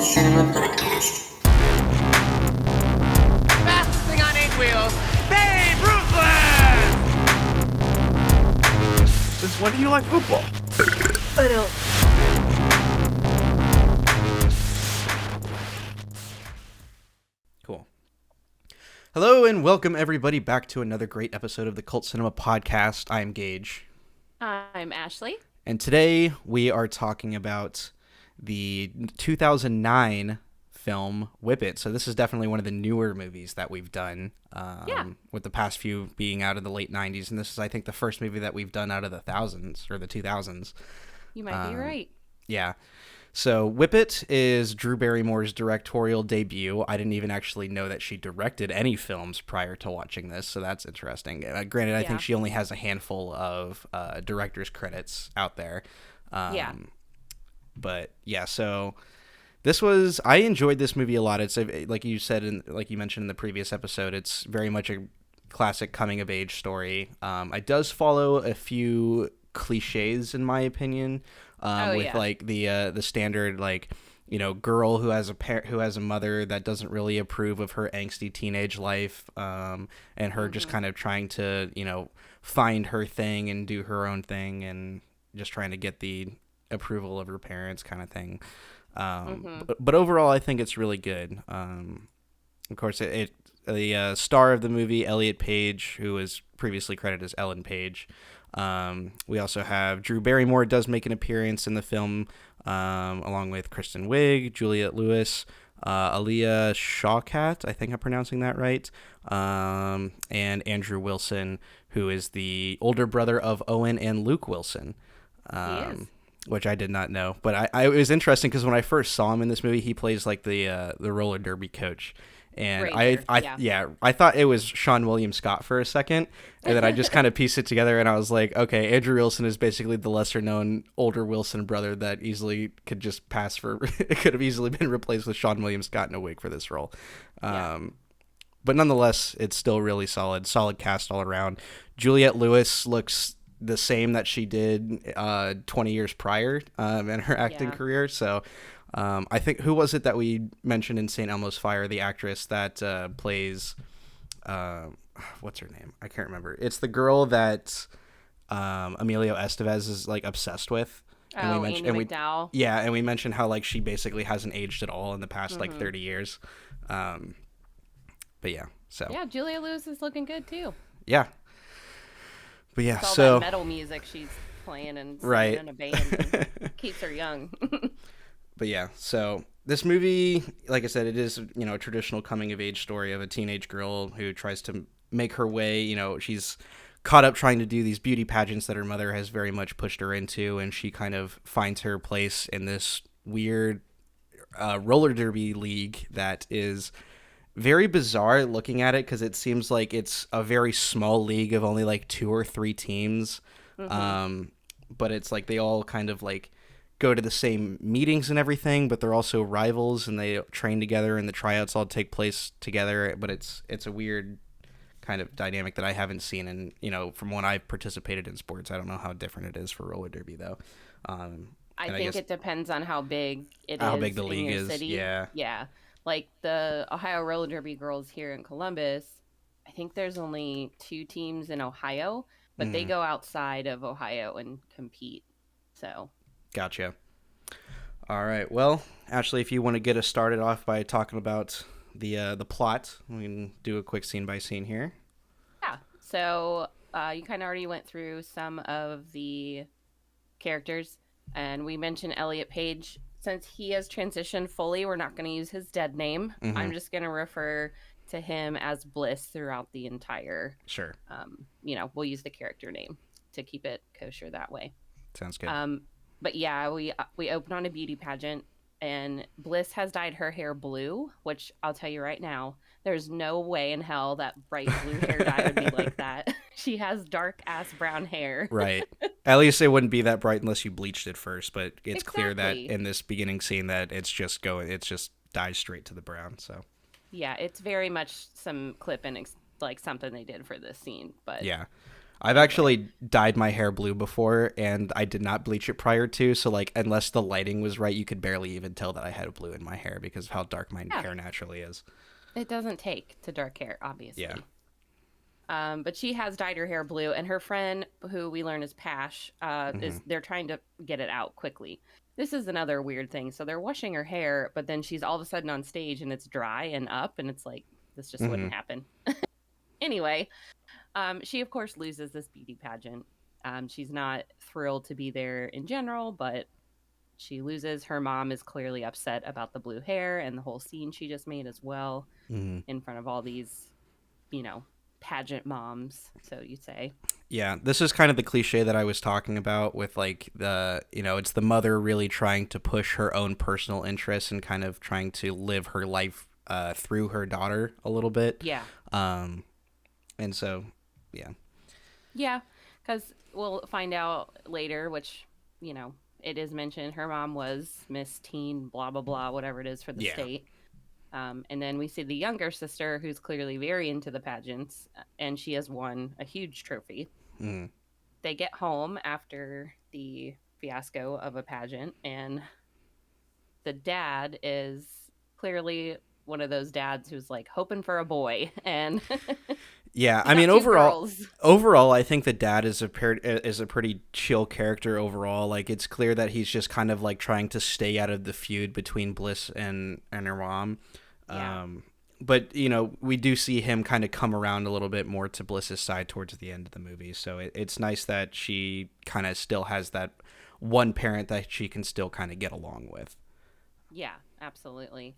Cinema Podcast. Fastest thing on 8 wheels, Babe Ruthless! Since when do you like football? I don't. Cool. Hello and welcome everybody back to another great episode of the Cult Cinema Podcast. I am Gage. I'm Ashley. And today we are talking about the 2009 film Whip It. So this is definitely one of the newer movies that we've done, with the past few being out of the late 90s. And this is, I think, the first movie that we've done out of the thousands or the 2000s. You might be right. Yeah. So Whip It is Drew Barrymore's directorial debut. I didn't even actually know that she directed any films prior to watching this, so that's interesting. Granted, I think she only has a handful of director's credits out there. But yeah, so this was, I enjoyed this movie a lot. It's like you said, like you mentioned in the previous episode, it's very much a classic coming of age story. It does follow a few cliches in my opinion, like the standard, like, you know, girl who has a mother that doesn't really approve of her angsty teenage life, and her just kind of trying to, you know, find her thing and do her own thing and just trying to get the approval of her parents kind of thing. But overall, I think it's really good. Of course, the star of the movie, Elliot Page, who was previously credited as Ellen Page. We also have Drew Barrymore does make an appearance in the film, along with Kristen Wiig, Juliette Lewis, Aaliyah Shawkat, I think I'm pronouncing that right, and Andrew Wilson, who is the older brother of Owen and Luke Wilson, which I did not know. But it was interesting because when I first saw him in this movie, he plays like the roller derby coach. And I thought it was Sean William Scott for a second, and then I just kind of pieced it together, and I was like, okay, Andrew Wilson is basically the lesser-known older Wilson brother that easily could just pass for. It could have easily been replaced with Sean William Scott in a wig for this role. But nonetheless, it's still really solid cast all around. Juliette Lewis looks the same that she did 20 years prior in her acting career, so. I think, who was it that we mentioned in St. Elmo's Fire, the actress that plays, what's her name? I can't remember. It's the girl that Emilio Estevez is like obsessed with. And Amy McDowell. Yeah, and we mentioned how like she basically hasn't aged at all in the past like 30 years. But yeah, so. Yeah, Julia Lewis is looking good too. Yeah. But yeah, it's all so. that metal music she's playing and singing in a band keeps her young. But yeah, so this movie, like I said, it is, you know, a traditional coming-of-age story of a teenage girl who tries to make her way. You know, she's caught up trying to do these beauty pageants that her mother has very much pushed her into, and she kind of finds her place in this weird roller derby league that is very bizarre looking at it, because it seems like it's a very small league of only like 2 or 3 teams. But it's like they all kind of like go to the same meetings and everything, but they're also rivals and they train together and the tryouts all take place together. But it's a weird kind of dynamic that I haven't seen. And, you know, from when I've participated in sports, I don't know how different it is for roller derby though. I think it depends on how big how big the league in your is. city. Yeah. Like the Ohio roller derby girls here in Columbus, I think there's only 2 teams in Ohio, but they go outside of Ohio and compete. So. Gotcha. All right. Well, Ashley, if you want to get us started off by talking about the plot, we can do a quick scene by scene here. Yeah. So you kind of already went through some of the characters, and we mentioned Elliot Page. Since he has transitioned fully, we're not going to use his dead name. I'm just going to refer to him as Bliss throughout the entire. Sure. We'll use the character name to keep it kosher that way. Sounds good. But yeah, we open on a beauty pageant, and Bliss has dyed her hair blue, which I'll tell you right now, there's no way in hell that bright blue hair dye would be like that. She has dark ass brown hair. Right. At least it wouldn't be that bright unless you bleached it first, but it's clear that in this beginning scene that it's just dyes straight to the brown, so. Yeah, it's very much some clip and like something they did for this scene, but. Yeah. I've actually dyed my hair blue before, and I did not bleach it prior to, so, like, unless the lighting was right, you could barely even tell that I had blue in my hair because of how dark my hair naturally is. It doesn't take to dark hair, obviously. Yeah. But she has dyed her hair blue, and her friend, who we learn is Pash, they're trying to get it out quickly. This is another weird thing. So they're washing her hair, but then she's all of a sudden on stage, and it's dry and up, and it's like, this just wouldn't happen. Anyway, she, of course, loses this beauty pageant. She's not thrilled to be there in general, but she loses. Her mom is clearly upset about the blue hair and the whole scene she just made as well in front of all these, pageant moms, so you say. Yeah, this is kind of the cliche that I was talking about with, like, it's the mother really trying to push her own personal interests and kind of trying to live her life through her daughter a little bit. Yeah. And so, yeah. Yeah, because we'll find out later, which, it is mentioned, her mom was Miss Teen, blah, blah, blah, whatever it is for the state. And then we see the younger sister, who's clearly very into the pageants, and she has won a huge trophy. They get home after the fiasco of a pageant, and the dad is clearly one of those dads who's like hoping for a boy, and yeah, I mean, overall, I think the dad is a pretty chill character overall. Like, it's clear that he's just kind of like trying to stay out of the feud between Bliss and her mom. Yeah. But, we do see him kind of come around a little bit more to Bliss's side towards the end of the movie. So it's nice that she kind of still has that one parent that she can still kind of get along with. Yeah, absolutely.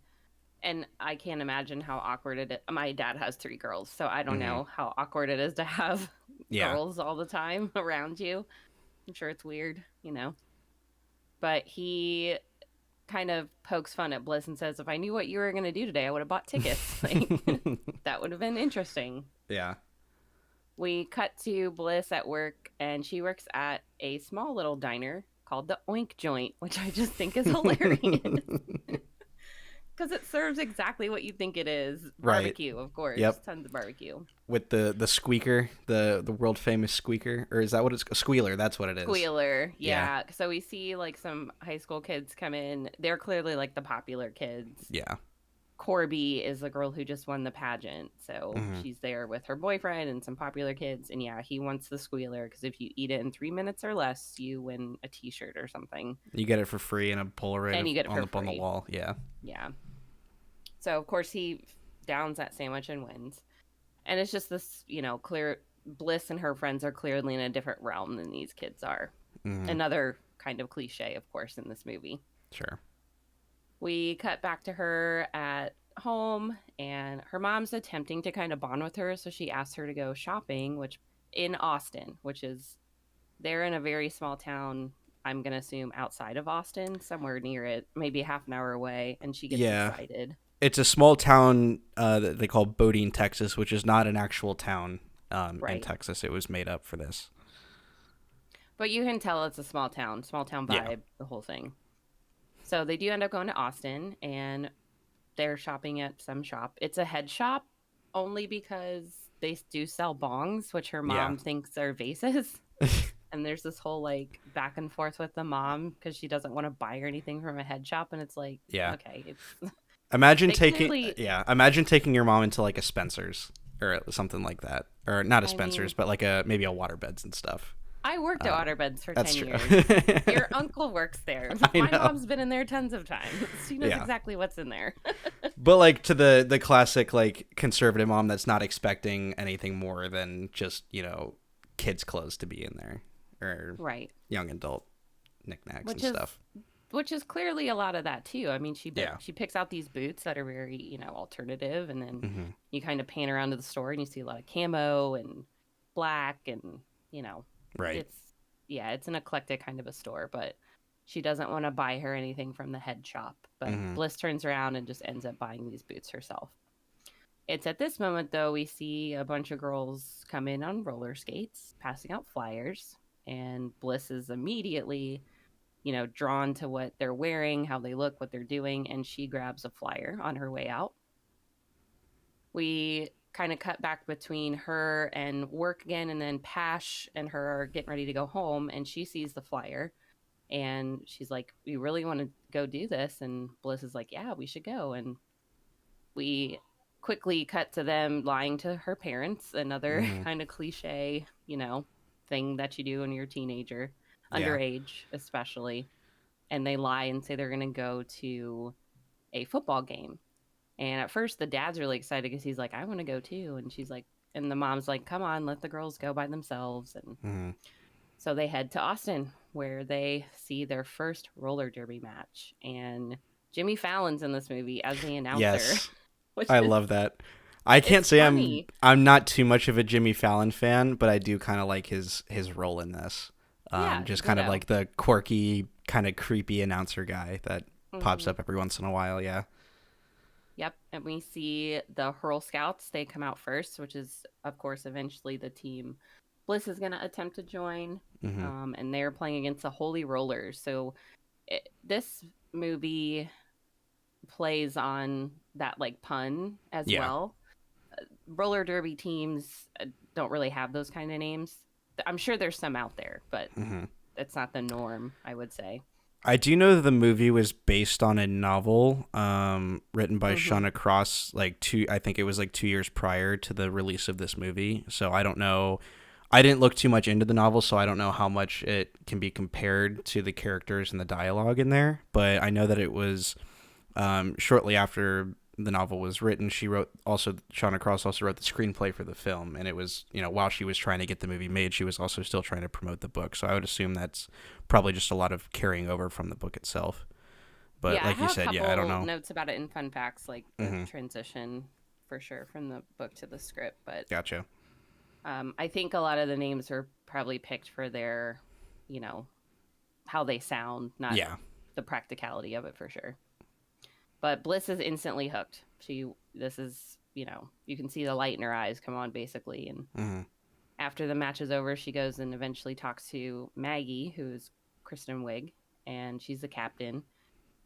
And I can't imagine how awkward it is. My dad has 3 girls, so I don't know how awkward it is to have girls all the time around you. I'm sure it's weird, But he kind of pokes fun at Bliss and says, if I knew what you were going to do today, I would have bought tickets. Like, that would have been interesting. Yeah. We cut to Bliss at work, and she works at a small little diner called the Oink Joint, which I just think is hilarious. Because it serves exactly what you think it is. Barbecue, right. Of course. Yep. Tons of barbecue. With the squeaker, the world famous squeaker. Or is that what it's... Squealer, that's what it is. Squealer, yeah. So we see like some high school kids come in. They're clearly like the popular kids. Yeah. Corby is the girl who just won the pageant. So she's there with her boyfriend and some popular kids. And yeah, he wants the squealer because if you eat it in 3 minutes or less, you win a t-shirt or something. You get it for free in a Polaroid and you get it on the wall. Yeah. Yeah. So, of course, he downs that sandwich and wins. And it's just this, clear... Bliss and her friends are clearly in a different realm than these kids are. Another kind of cliche, of course, in this movie. Sure. We cut back to her at home, and her mom's attempting to kind of bond with her, so she asks her to go shopping, in Austin, which is... They're in a very small town... I'm going to assume outside of Austin, somewhere near it, maybe half an hour away, and she gets excited. It's a small town that they call Bodine, Texas, which is not an actual town in Texas. It was made up for this. But you can tell it's a small town vibe, the whole thing. So they do end up going to Austin, and they're shopping at some shop. It's a head shop, only because they do sell bongs, which her mom thinks are vases. And there's this whole like back and forth with the mom because she doesn't want to buy her anything from a head shop, and it's like, okay, it's... Imagine taking your mom into like a Spencer's or something like that, or not a Spencer's, but like maybe a Waterbeds and stuff. I worked at Waterbeds for 10 years. Your uncle works there. My mom's been in there tons of times. She knows exactly what's in there. But like to the classic like conservative mom that's not expecting anything more than just kids' clothes to be in there or young adult knickknacks and stuff. Which is clearly a lot of that too. I mean, she picks out these boots that are very, alternative, and then you kind of pan around to the store and you see a lot of camo and black and, right. It's an eclectic kind of a store, but she doesn't want to buy her anything from the head shop. But Bliss turns around and just ends up buying these boots herself. It's at this moment, though, we see a bunch of girls come in on roller skates, passing out flyers, and Bliss is immediately... drawn to what they're wearing, how they look, what they're doing, and she grabs a flyer on her way out. We kind of cut back between her and work again, and then Pash and her are getting ready to go home, and she sees the flyer, and she's like, "We really want to go do this," and Bliss is like, "Yeah, we should go," and we quickly cut to them lying to her parents, another kind of cliche, thing that you do when you're a teenager, underage especially, and they lie and say they're going to go to a football game. And at first the dad's really excited because he's like, I want to go too. And she's like, and the mom's like, come on, let the girls go by themselves. And so they head to Austin, where they see their first roller derby match. And Jimmy Fallon's in this movie as the announcer. Yes, I love that. I can't say funny. I'm not too much of a Jimmy Fallon fan, but I do kind of like his role in this. Just kind of like the quirky, kind of creepy announcer guy that pops up every once in a while. Yeah. Yep. And we see the Hurl Scouts. They come out first, which is, of course, eventually the team Bliss is going to attempt to join. And they're playing against the Holy Rollers. So this movie plays on that like pun as well. Roller derby teams don't really have those kind of names. I'm sure there's some out there, but it's not the norm, I would say. I do know that the movie was based on a novel written by Shauna Cross, I think it was like 2 years prior to the release of this movie. So I don't know. I didn't look too much into the novel, so I don't know how much it can be compared to the characters and the dialogue in there. But I know that it was shortly after the novel was written. Shauna Cross also wrote the screenplay for the film, and it was, while she was trying to get the movie made, she was also still trying to promote the book. So I would assume that's probably just a lot of carrying over from the book itself. But like you said, I don't know. Notes about it in fun facts, like the transition for sure from the book to the script. But gotcha. I think a lot of the names are probably picked for their, how they sound, not the practicality of it for sure. But Bliss is instantly hooked. This is, you can see the light in her eyes come on, basically. And after the match is over, she goes and eventually talks to Maggie, who's Kristen Wiig, and she's the captain.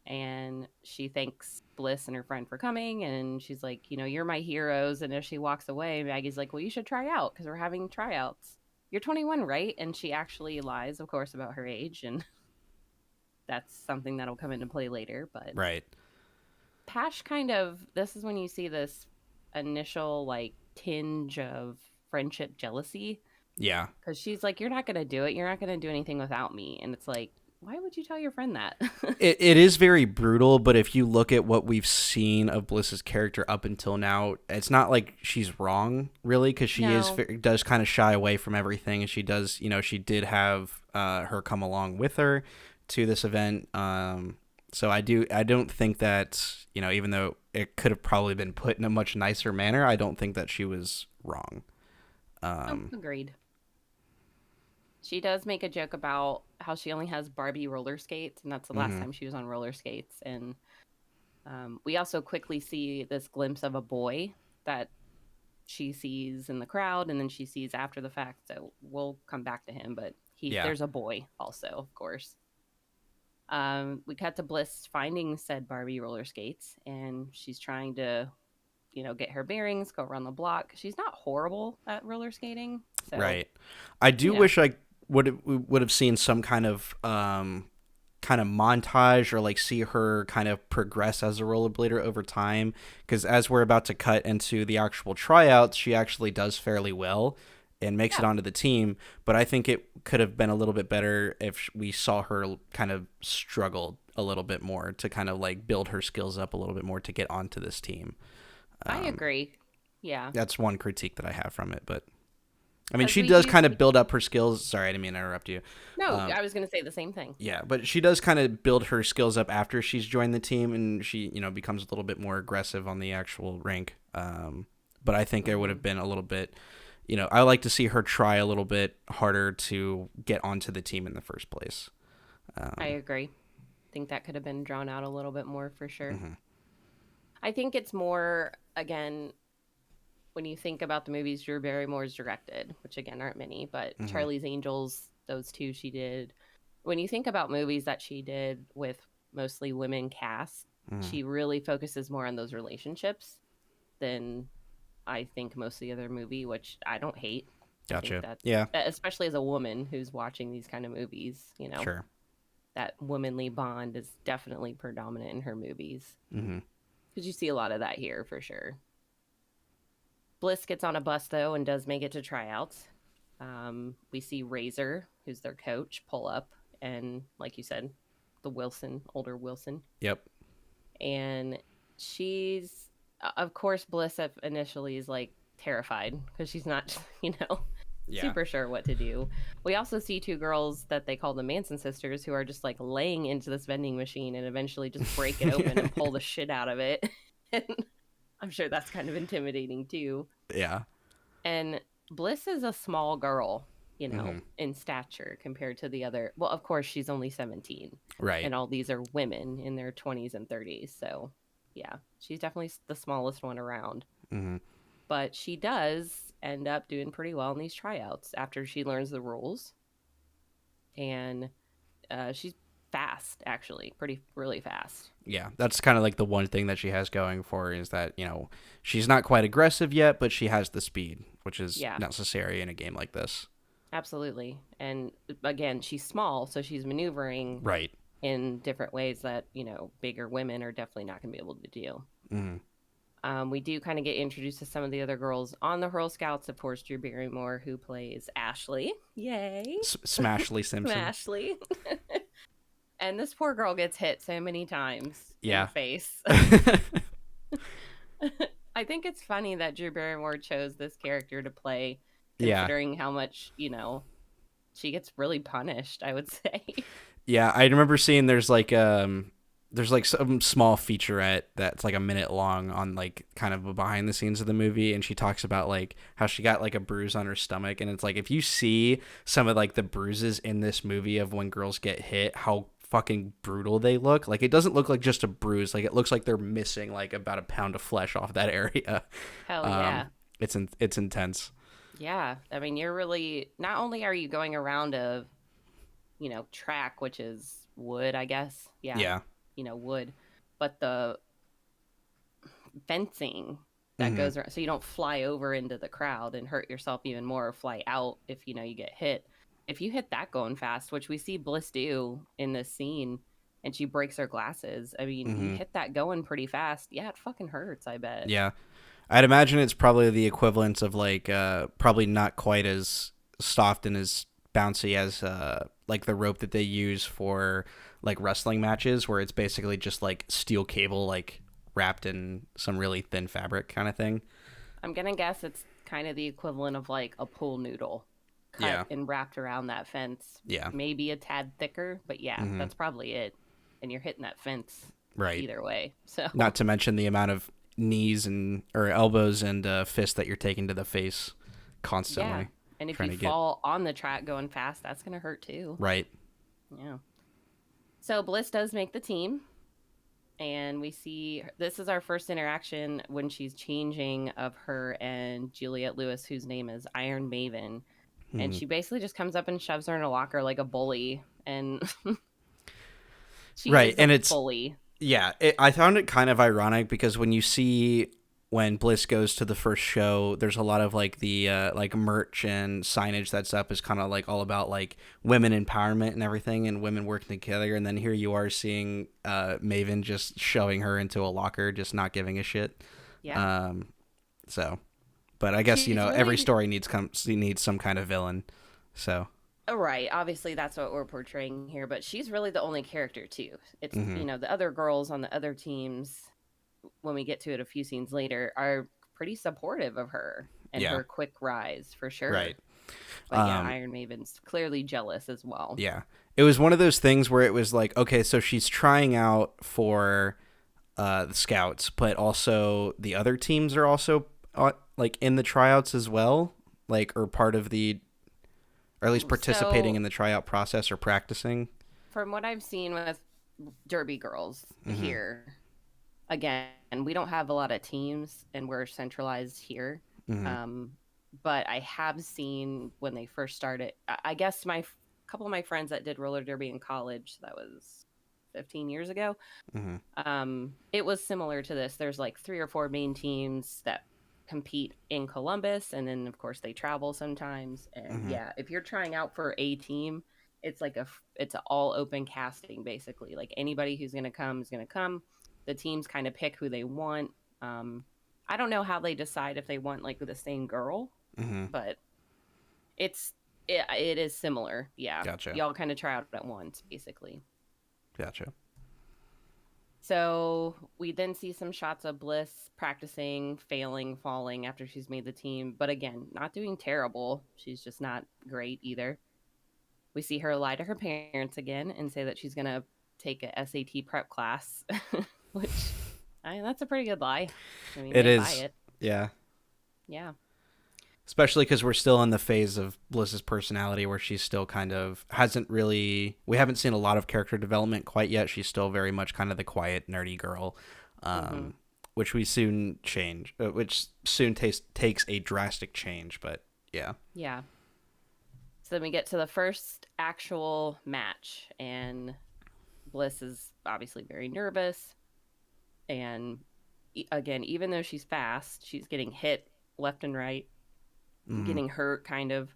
And she thanks Bliss and her friend for coming, and she's like, you're my heroes. And as she walks away, Maggie's like, well, you should try out because we're having tryouts. You're 21, right? And she actually lies, of course, about her age, and that's something that'll come into play later. But right. Pash this is when you see this initial like tinge of friendship jealousy. Yeah. Because she's like, you're not going to do it. You're not going to do anything without me. And it's like, why would you tell your friend that? It is very brutal, but if you look at what we've seen of Bliss's character up until now, it's not like she's wrong, really, because she does kind of shy away from everything, and she does, she did have her come along with her to this event. So I don't think that, even though it could have probably been put in a much nicer manner, I don't think that she was wrong. Agreed. She does make a joke about how she only has Barbie roller skates, and that's the last time she was on roller skates. And we also quickly see this glimpse of a boy that she sees in the crowd, and then she sees after the fact. So we'll come back to him, but there's a boy also, of course. We cut to Bliss finding said Barbie roller skates, and she's trying to, get her bearings, go around the block. She's not horrible at roller skating. So, right. I do wish I would have seen some kind of montage, or like see her kind of progress as a rollerblader over time, because as we're about to cut into the actual tryouts, she actually does fairly well and makes it onto the team. But I think it could have been a little bit better if we saw her kind of struggle a little bit more to kind of like build her skills up a little bit more to get onto this team. I agree. Yeah. That's one critique that I have from it, but I mean, she does kind of build up her skills. Sorry, I didn't mean to interrupt you. No, I was going to say the same thing. Yeah, but she does kind of build her skills up after she's joined the team, and she, becomes a little bit more aggressive on the actual rink. But I think there would have been a little bit, I like to see her try a little bit harder to get onto the team in the first place. I agree. I think that could have been drawn out a little bit more for sure. I think it's more, again, when you think about the movies Drew Barrymore's directed, which again aren't many, but Charlie's Angels, those two she did. When you think about movies that she did with mostly women cast, she really focuses more on those relationships than I think, most of the other movie, which I don't hate. I think Gotcha. that's, Yeah. especially as a woman who's watching these kind of movies, Sure. that womanly bond is definitely predominant in her movies. Mm-hmm. Because you see a lot of that here for sure. Bliss gets on a bus though and does make it to tryouts. We see Razor, who's their coach, pull up, and like you said, the older Wilson. Yep. And she's, of course, Bliss initially is like terrified because she's not, super sure what to do. We also see two girls that they call the Manson Sisters who are just like laying into this vending machine and eventually just break it open and pull the shit out of it. And I'm sure that's kind of intimidating too. Yeah. And Bliss is a small girl, in stature compared to the other. Well, of course, she's only 17. Right. And all these are women in their 20s and 30s. So, yeah, she's definitely the smallest one around. Mm-hmm. But she does end up doing pretty well in these tryouts after she learns the rules. And she's fast, actually, really fast. Yeah, that's kind of like the one thing that she has going for her is that, she's not quite aggressive yet, but she has the speed, which is necessary in a game like this. Absolutely. And again, she's small, so she's maneuvering right in different ways that, bigger women are definitely not going to be able to do. Mm-hmm. We do kind of get introduced to some of the other girls on the Girl Scouts. Of course, Drew Barrymore, who plays Ashley. Yay. Smashley Simpson. Smashley. And this poor girl gets hit so many times in the face. I think it's funny that Drew Barrymore chose this character to play, considering how much, she gets really punished, I would say. Yeah, I remember seeing there's like some small featurette that's like a minute long on like kind of behind the scenes of the movie, and she talks about like how she got like a bruise on her stomach, and it's like if you see some of like the bruises in this movie of when girls get hit, how fucking brutal they look. Like it doesn't look like just a bruise, like it looks like they're missing like about a pound of flesh off that area. Hell yeah. It's intense. Yeah, I mean, you're really, not only are you going around a track, which is wood, I guess, wood, but the fencing that goes around, so you don't fly over into the crowd and hurt yourself even more, or fly out if you get hit. If you hit that going fast, which we see Bliss do in this scene, and she breaks her glasses, I mean, you hit that going pretty fast. Yeah, it fucking hurts, I bet. Yeah. I'd imagine it's probably the equivalent of like, probably not quite as soft and as bouncy as like the rope that they use for like wrestling matches, where it's basically just like steel cable like wrapped in some really thin fabric kind of thing. I'm gonna guess it's kind of the equivalent of like a pool noodle cut and wrapped around that fence. Yeah, maybe a tad thicker, but that's probably it. And you're hitting that fence either way. So not to mention the amount of knees or elbows and fists that you're taking to the face constantly. Yeah. And if you fall on the track going fast, that's going to hurt too. Right. Yeah. So Bliss does make the team. And we see, this is our first interaction when she's changing of her and Juliette Lewis, whose name is Iron Maven. And she basically just comes up and shoves her in a locker like a bully. And she is a bully. Yeah, I found it kind of ironic because when Bliss goes to the first show, there's a lot of like the like merch and signage that's up is kind of like all about like women empowerment and everything and women working together. And then here you are seeing Maven just shoving her into a locker, just not giving a shit. Yeah. But I guess, every story needs some kind of villain. So. Right. Obviously, that's what we're portraying here. But she's really the only character, too. It's, the other girls on the other teams, when we get to it a few scenes later, are pretty supportive of her and her quick rise, for sure. Right. But Iron Maven's clearly jealous as well. Yeah. It was one of those things where it was like, okay, so she's trying out for the Scouts, but also the other teams are also like in the tryouts as well, like, or part of the... or at least participating in the tryout process or practicing. From what I've seen with Derby girls here, again, we don't have a lot of teams and we're centralized here. But I have seen when they first started, I guess a couple of my friends that did roller derby in college, that was 15 years ago. It was similar to this. There's like 3 or 4 main teams that compete in Columbus, and then of course they travel sometimes. And yeah, if you're trying out for a team, it's like it's an all open casting basically. Like anybody who's gonna come is gonna come. The teams kind of pick who they want. I don't know how they decide if they want like the same girl, but it is similar. Yeah, Gotcha. Y'all kind of try out at once basically. Gotcha. So we then see some shots of Bliss practicing, failing, falling after she's made the team. But again, not doing terrible. She's just not great either. We see her lie to her parents again and say that she's going to take a SAT prep class, which that's a pretty good lie. I mean, it is. Buy it. Yeah. Yeah. Especially because we're still in the phase of Bliss's personality where she's still kind of we haven't seen a lot of character development quite yet. She's still very much kind of the quiet, nerdy girl, which we soon change, which soon takes a drastic change. But yeah. Yeah. So then we get to the first actual match, and Bliss is obviously very nervous. And again, even though she's fast, she's getting hit left and right. Getting hurt kind of.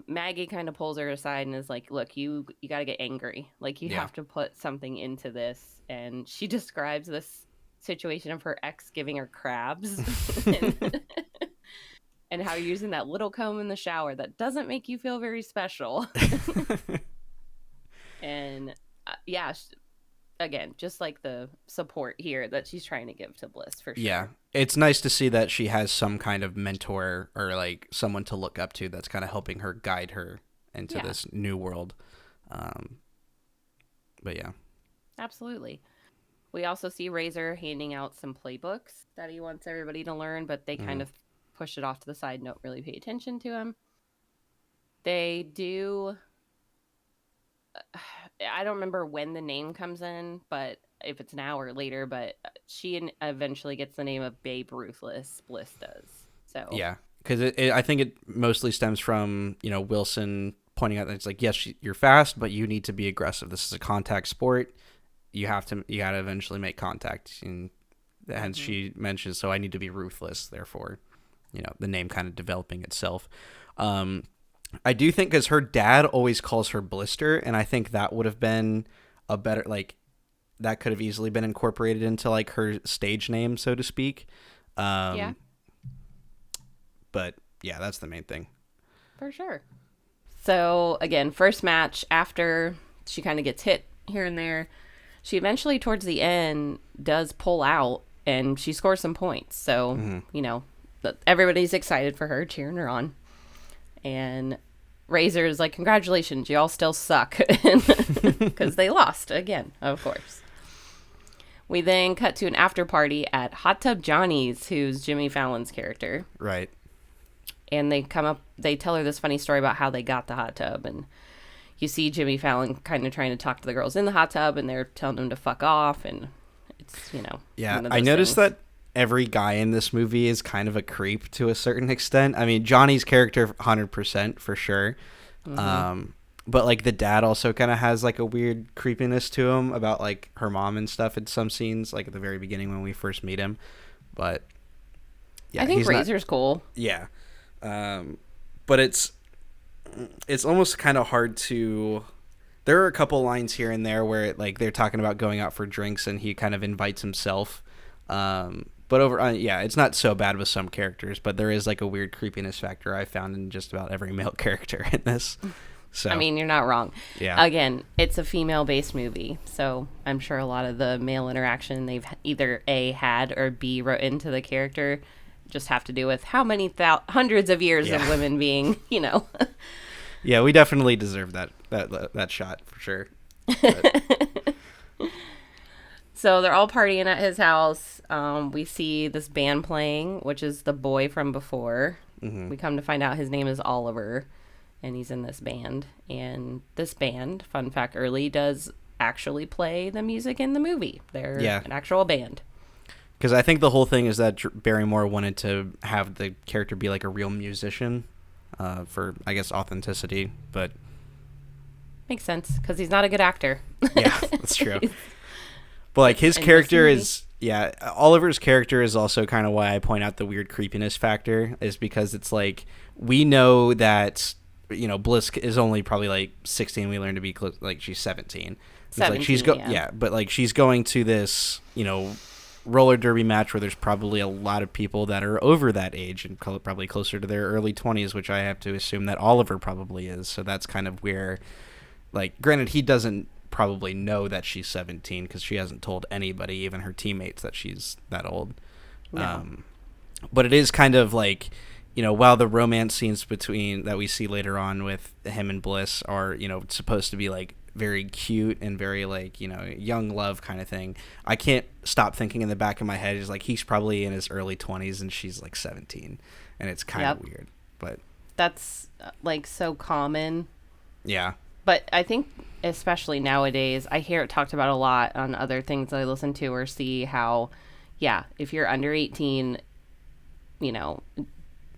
Maggie kind of pulls her aside and is like, look, you got to get angry. Like, you have to put something into this. And she describes this situation of her ex giving her crabs and how you're using that little comb in the shower that doesn't make you feel very special. And again, just like the support here that she's trying to give to Bliss for sure. Yeah. It's nice to see that she has some kind of mentor or like someone to look up to that's kind of helping her guide her into this new world. But yeah. Absolutely. We also see Razor handing out some playbooks that he wants everybody to learn, but they kind of push it off to the side and don't really pay attention to him. They do... I don't remember when the name comes in, but if it's now or later, but she eventually gets the name of Babe Ruthless. Bliss does. So yeah, because I think it mostly stems from Wilson pointing out that it's like, yes, you're fast, but you need to be aggressive. This is a contact sport. You got to eventually make contact, and hence she mentions, so I need to be ruthless. Therefore, the name kind of developing itself. I do think because her dad always calls her Blister, and I think that would have been a better, like, that could have easily been incorporated into, like, her stage name, so to speak. Yeah. But, yeah, that's the main thing. For sure. So, again, first match, after she kind of gets hit here and there, she eventually, towards the end, does pull out, and she scores some points. So, everybody's excited for her, cheering her on. And Razor is like, congratulations, you all still suck. Because they lost again, of course. We then cut to an after party at Hot Tub Johnny's, who's Jimmy Fallon's character. Right. And they tell her this funny story about how they got the hot tub. And you see Jimmy Fallon kind of trying to talk to the girls in the hot tub, and they're telling them to fuck off. And it's, Yeah, I noticed that every guy in this movie is kind of a creep to a certain extent. I mean, Johnny's character 100% for sure. But like the dad also kind of has like a weird creepiness to him about like her mom and stuff in some scenes, like at the very beginning when we first meet him. But yeah, I think Razor's cool. Yeah. But it's almost kind of hard to... There are a couple lines here and there where like they're talking about going out for drinks and he kind of invites himself. But it's not so bad with some characters, but there is like a weird creepiness factor I found in just about every male character in this. So I mean, you're not wrong. Yeah. Again, it's a female-based movie, so I'm sure a lot of the male interaction they've either A, had, or B, wrote into the character just have to do with how many hundreds of years of women being, Yeah, we definitely deserve that shot for sure. So they're all partying at his house. We see this band playing, which is the boy from before. We come to find out his name is Oliver, and he's in this band. And this band, fun fact early, does actually play the music in the movie. They're an actual band. Because I think the whole thing is that Barrymore wanted to have the character be like a real musician for, I guess, authenticity. But makes sense, because he's not a good actor. Yeah, that's true. But like his character is Yeah, Oliver's character is also kind of why I point out the weird creepiness factor, is because it's like we know that Bliss is only probably like 16. We learn to be like she's 17. It's 17, like yeah, but like she's going to this roller derby match where there's probably a lot of people that are over that age and probably closer to their early 20s, which I have to assume that Oliver probably is. So that's kind of where, like, granted, he doesn't probably know that she's 17 because she hasn't told anybody, even her teammates, that she's that old. No. But it is kind of like, while the romance scenes between that we see later on with him and Bliss are, supposed to be like very cute and very like, young love kind of thing, I can't stop thinking in the back of my head is like he's probably in his early 20s and she's like 17, and it's kind of weird. But that's like so common. Yeah. But I think especially nowadays, I hear it talked about a lot on other things that I listen to or see how, if you're under 18,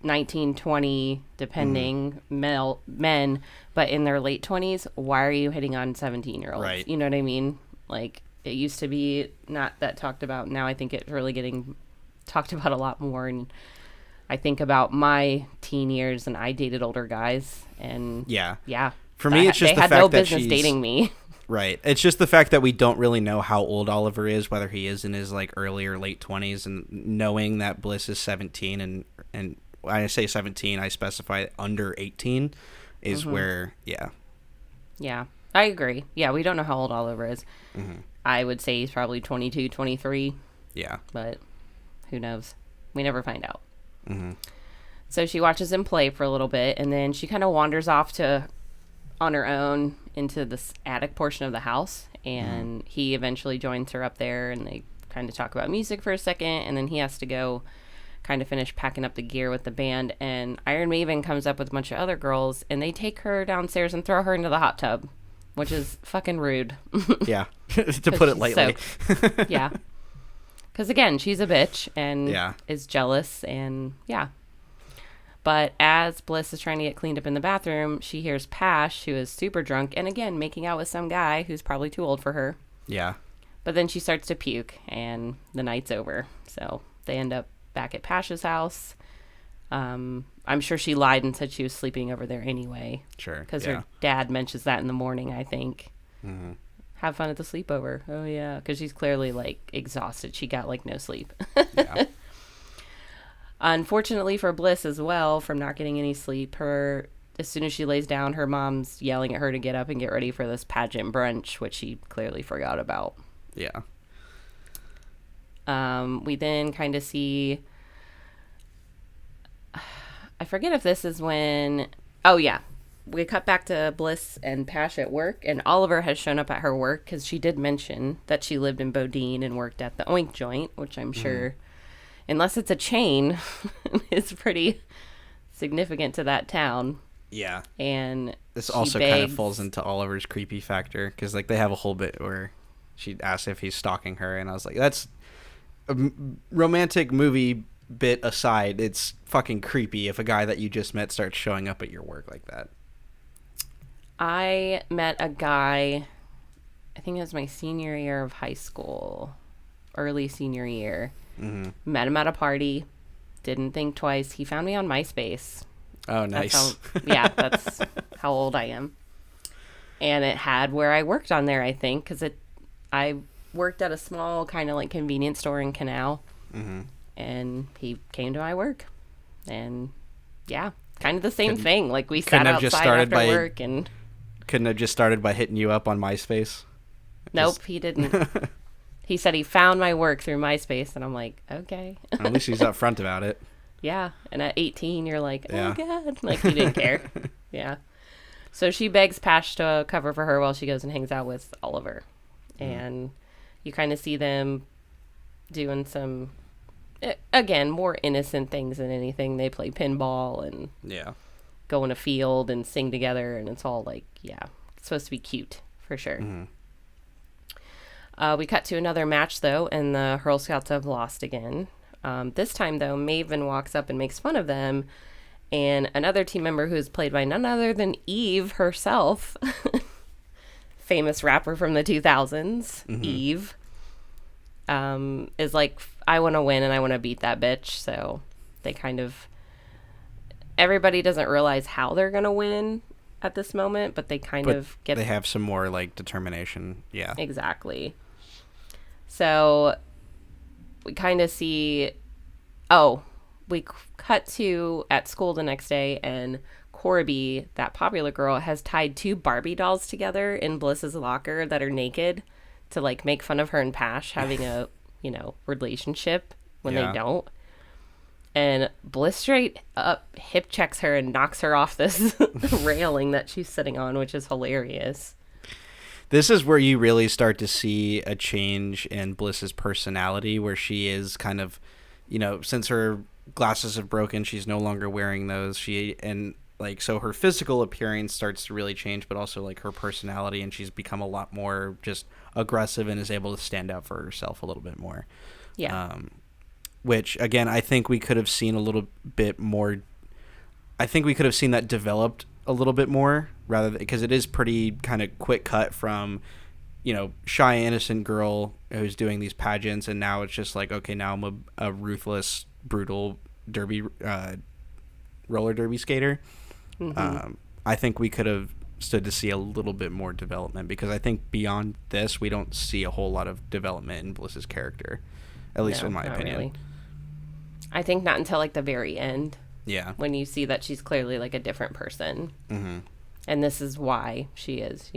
19, 20, depending, men, but in their late 20s, why are you hitting on 17-year-olds? Right. You know what I mean? Like, it used to be not that talked about. Now I think it's really getting talked about a lot more. And I think about my teen years, and I dated older guys. And yeah. Yeah. For me, it's just they the had fact no that business she's dating me. Right. It's just the fact that we don't really know how old Oliver is, whether he is in his like early or late 20s, and knowing that Bliss is 17 and when I say 17, I specify under 18 is where, Yeah, I agree. Yeah, we don't know how old Oliver is. I would say he's probably 22, 23. Yeah. But who knows? We never find out. So she watches him play for a little bit, and then she kind of wanders off on her own into this attic portion of the house, and he eventually joins her up there, and they kind of talk about music for a second, and then he has to go kind of finish packing up the gear with the band, and Iron Maiden comes up with a bunch of other girls, and they take her downstairs and throw her into the hot tub, which is fucking rude. Yeah, to put it lightly. Yeah. Because, again, she's a bitch and Yeah. is jealous, and yeah. But as Bliss is trying to get cleaned up in the bathroom, she hears Pash, who is super drunk, and again, making out with some guy who's probably too old for her. Yeah. But then she starts to puke, and the night's over. So they end up back at Pash's house. I'm sure she lied and said she was sleeping over there anyway. Sure. Because her dad mentions that in the morning, I think. Have fun at the sleepover. Oh, yeah. Because she's clearly, like, exhausted. She got, like, no sleep. Yeah. Unfortunately for Bliss as well, from not getting any sleep, as soon as she lays down, her mom's yelling at her to get up and get ready for this pageant brunch, which she clearly forgot about. Yeah. We then kind of see, I forget if this is when, oh yeah, we cut back to Bliss and Pash at work, and Oliver has shown up at her work because she did mention that she lived in Bodine and worked at the Oink Joint, which I'm sure, unless it's a chain, is pretty significant to that town. Yeah. And this also kind of falls into Oliver's creepy factor, because like they have a whole bit where she asks if he's stalking her, and I was like, that's a romantic movie bit aside, it's fucking creepy if a guy that you just met starts showing up at your work like that. I met a guy, I think it was my senior year of high school, early senior year. Met him at a party, didn't think twice. He found me on MySpace. Oh, nice. That's how old I am. And it had where I worked on there, I think, because I worked at a small kind of like convenience store in Canal. And he came to my work. And yeah, kind of the same thing. Like we sat outside after work and... Couldn't have just started by hitting you up on MySpace? Nope, he didn't. He said he found my work through MySpace, and I'm like, okay. At least he's upfront about it. Yeah, and at 18, you're like, oh, Yeah. God. Like, he didn't care. Yeah. So she begs Pash to cover for her while she goes and hangs out with Oliver. And you kind of see them doing some, again, more innocent things than anything. They play pinball and go in a field and sing together, and it's all like, yeah, it's supposed to be cute, for sure. We cut to another match, though, and the Girl Scouts have lost again. This time, though, Maven walks up and makes fun of them, and another team member who is played by none other than Eve herself, famous rapper from the 2000s, Eve, is like, I want to win and I want to beat that bitch. So they kind of, everybody doesn't realize how they're going to win at this moment, but they they have some more like determination. Yeah, exactly. So we kind of see, we cut to at school the next day, and Corby, that popular girl, has tied 2 Barbie dolls together in Bliss's locker that are naked to like make fun of her and Pash having a, relationship when they don't. And Bliss straight up hip checks her and knocks her off this railing that she's sitting on, which is hilarious. This is where you really start to see a change in Bliss's personality, where she is kind of, since her glasses have broken, she's no longer wearing those. So her physical appearance starts to really change, but also like her personality, and she's become a lot more just aggressive and is able to stand up for herself a little bit more. Yeah. Which again, I think we could have seen a little bit more. I think we could have seen that developed a little bit more, because it is pretty kind of quick cut from, shy, innocent girl who's doing these pageants, and now it's just like, okay, now I'm a ruthless, brutal roller derby skater. Mm-hmm. I think we could have stood to see a little bit more development, because I think beyond this, we don't see a whole lot of development in Bliss's character, at least in my opinion. Really. I think not until like the very end. Yeah. When you see that she's clearly like a different person. Mm-hmm. And this is why she is,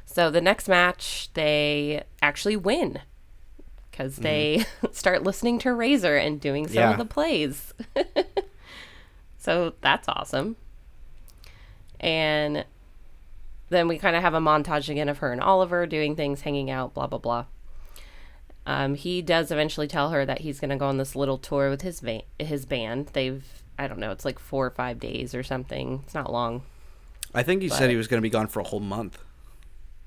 So the next match, they actually win, because they start listening to Razor and doing some of the plays. So that's awesome. And then we kind of have a montage again of her and Oliver doing things, hanging out, blah, blah, blah. He does eventually tell her that he's going to go on this little tour with his band. I don't know, it's like 4 or 5 days or something. It's not long. I think he said he was going to be gone for a whole month.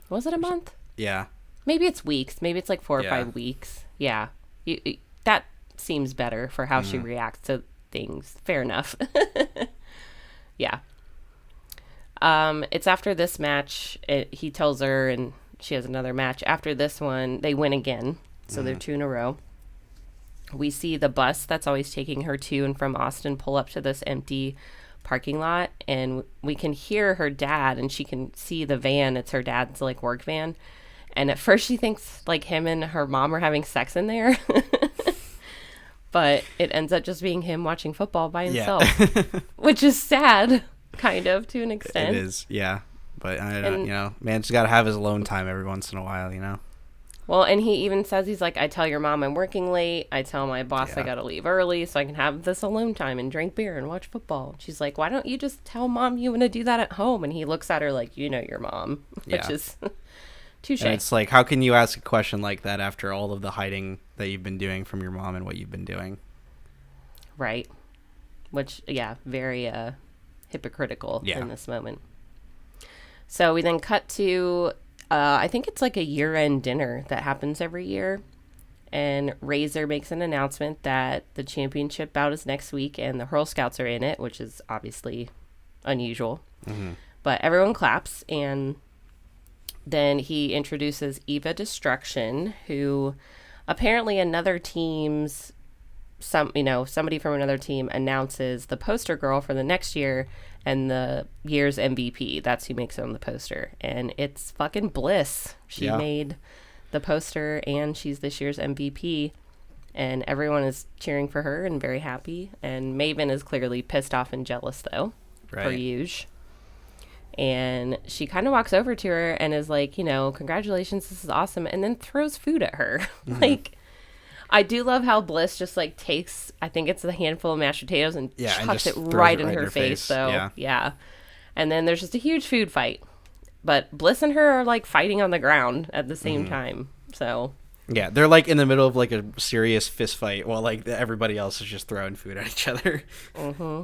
Was it a month? Yeah. Maybe it's weeks. Maybe it's like 4 or 5 weeks. Yeah. That seems better for how she reacts to things. Fair enough. Yeah. It's after this match, he tells her, and she has another match. After this one, they win again. So they're 2 in a row. We see the bus that's always taking her to and from Austin pull up to this empty parking lot, and we can hear her dad, and she can see the van. It's her dad's like work van. And at first she thinks like him and her mom are having sex in there. But it ends up just being him watching football by himself, which is sad, kind of, to an extent. It is, yeah. But I don't, man's got to have his alone time every once in a while, Well, and he even says, he's like, I tell your mom I'm working late. I tell my boss I got to leave early so I can have this alone time and drink beer and watch football. She's like, why don't you just tell mom you want to do that at home? And he looks at her like, your mom, which is touche. And it's like, how can you ask a question like that after all of the hiding that you've been doing from your mom and what you've been doing? Right. Which, very hypocritical in this moment. So we then cut to, I think it's like a year-end dinner that happens every year. And Razor makes an announcement that the championship bout is next week and the Hurl Scouts are in it, which is obviously unusual. Mm-hmm. But everyone claps, and then he introduces Eva Destruction, who apparently another team's, somebody from another team announces the poster girl for the next year and the year's MVP. That's who makes it on the poster. And it's fucking Bliss. She made the poster, and she's this year's MVP. And everyone is cheering for her and very happy. And Maven is clearly pissed off and jealous, though, per usual. And she kind of walks over to her and is like, congratulations, this is awesome. And then throws food at her. Mm-hmm. Like, I do love how Bliss just like takes, I think it's a handful of mashed potatoes and chucks it right in her face. So, yeah. And then there's just a huge food fight. But Bliss and her are like fighting on the ground at the same time. So. Yeah, they're like in the middle of like a serious fist fight while like everybody else is just throwing food at each other. Mm-hmm.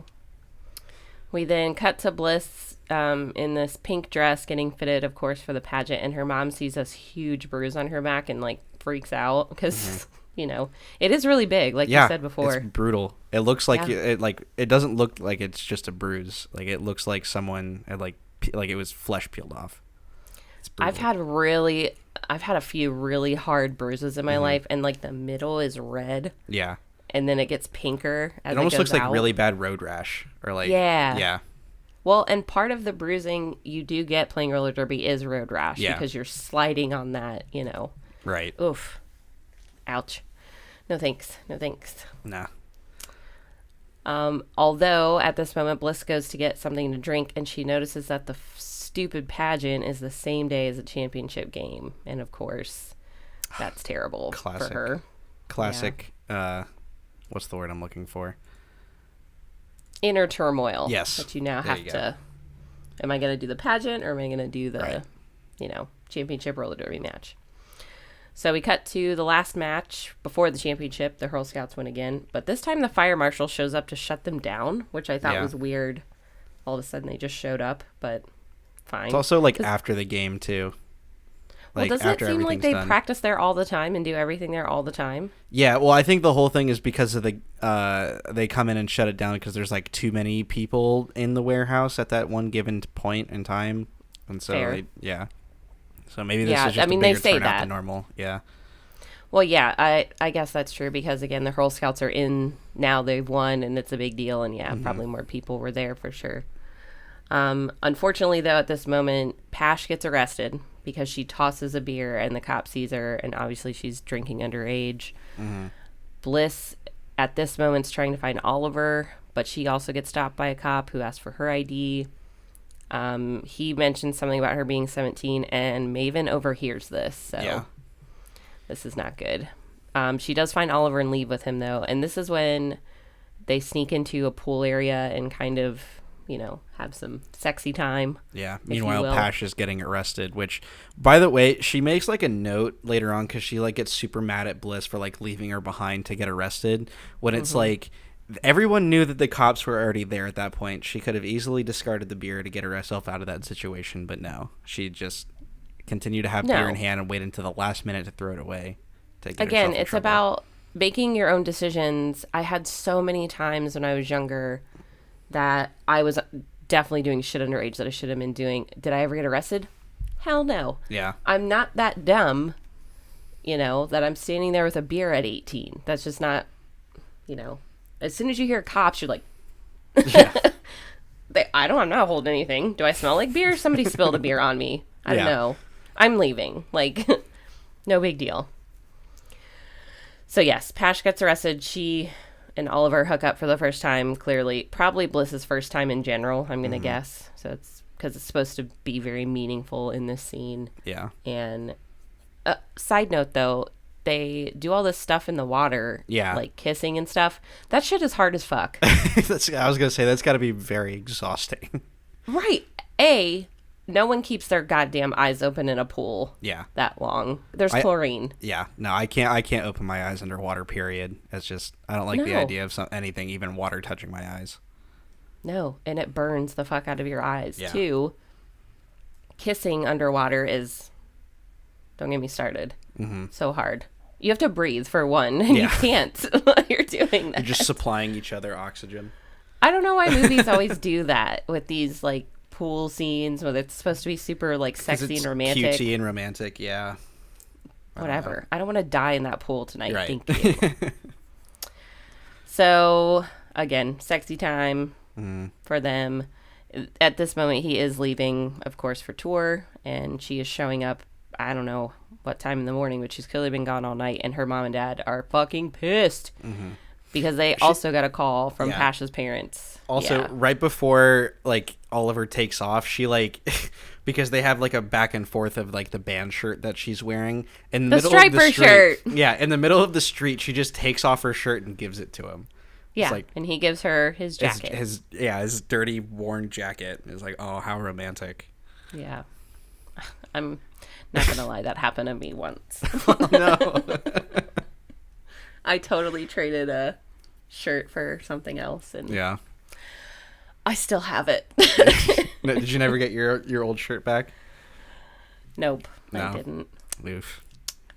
We then cut to Bliss in this pink dress getting fitted, of course, for the pageant. And her mom sees this huge bruise on her back and like freaks out because, it is really big, like you said before. It's brutal. It looks like it doesn't look like it's just a bruise. Like it looks like someone had like it was flesh peeled off. I've had really I've had a few really hard bruises in my life, and like the middle is red. Yeah. And then it gets pinker as It almost goes looks like out. really bad road rash, or like Yeah. Well, and part of the bruising you do get playing roller derby is road rash because you're sliding on that, Right. Oof. Ouch. No thanks. No thanks. Nah. Although at this moment Bliss goes to get something to drink and she notices that the stupid pageant is the same day as the championship game, and of course that's terrible for her. Classic. What's the word I'm looking for? Inner turmoil. Yes. That you now have to. Am I going to do the pageant or am I going to do the, championship roller derby match? So we cut to the last match before the championship. The Girl Scouts win again, but this time the fire marshal shows up to shut them down, which I thought was weird. All of a sudden they just showed up, but fine. It's also like after the game too. Well, doesn't it seem like they practice there all the time and do everything there all the time? Yeah, well, I think the whole thing is because of they come in and shut it down because there's like too many people in the warehouse at that one given point in time, and so so maybe this is just a bigger turnout than normal. Yeah. Well, yeah, I guess that's true because again the Girl Scouts are in now, they've won and it's a big deal, and probably more people were there for sure. Unfortunately, though, at this moment, Pash gets arrested because she tosses a beer and the cop sees her, and obviously she's drinking underage. Bliss, at this moment, is trying to find Oliver, but she also gets stopped by a cop who asks for her ID. He mentions something about her being 17, and Maven overhears this, so this is not good. She does find Oliver and leave with him, though, and this is when they sneak into a pool area and kind of have some sexy time. Yeah. Meanwhile, Pash is getting arrested, which, by the way, she makes like a note later on because she like gets super mad at Bliss for like leaving her behind to get arrested when it's like everyone knew that the cops were already there at that point. She could have easily discarded the beer to get herself out of that situation, but no. She just continued to have beer in hand and wait until the last minute to throw it away. Again, it's about making your own decisions. I had so many times when I was younger that I was definitely doing shit underage that I should have been doing. Did I ever get arrested? Hell no. Yeah. I'm not that dumb, that I'm standing there with a beer at 18. That's just not, as soon as you hear cops, you're like, I'm not holding anything. Do I smell like beer? Somebody spilled a beer on me. I don't know. I'm leaving. Like, no big deal. So yes, Pash gets arrested. She and Oliver hook up for the first time, clearly. Probably Bliss's first time in general, I'm going to guess. So it's because it's supposed to be very meaningful in this scene. Yeah. And side note, though, they do all this stuff in the water, like kissing and stuff. That shit is hard as fuck. I was going to say, that's got to be very exhausting. Right. No one keeps their goddamn eyes open in a pool that long. There's chlorine. Yeah. No, I can't open my eyes underwater, period. It's just, I don't like the idea of anything, even water, touching my eyes. No, and it burns the fuck out of your eyes, too. Kissing underwater is, don't get me started, so hard. You have to breathe, for one, and you can't while you're doing that. You're just supplying each other oxygen. I don't know why movies always do that with these, like, pool scenes where it's supposed to be super like sexy and romantic. Cutesy and romantic, yeah. Whatever. I don't want to die in that pool tonight. Right. Thank you. So again, sexy time for them. At this moment, he is leaving, of course, for tour, and she is showing up. I don't know what time in the morning, but she's clearly been gone all night, and her mom and dad are fucking pissed. Because they also got a call from Pash's parents. Also, right before, like, Oliver takes off, she, like, because they have, like, a back and forth of, like, the band shirt that she's wearing. In the middle of the street, shirt. Yeah, in the middle of the street, she just takes off her shirt and gives it to him. Yeah, like, and he gives her his jacket. His dirty, worn jacket. It's like, oh, how romantic. Yeah. I'm not going to lie, that happened to me once. Oh, no. I totally traded a shirt for something else, and I still have it. No, did you never get your old shirt back? Nope, no. I didn't. Oof.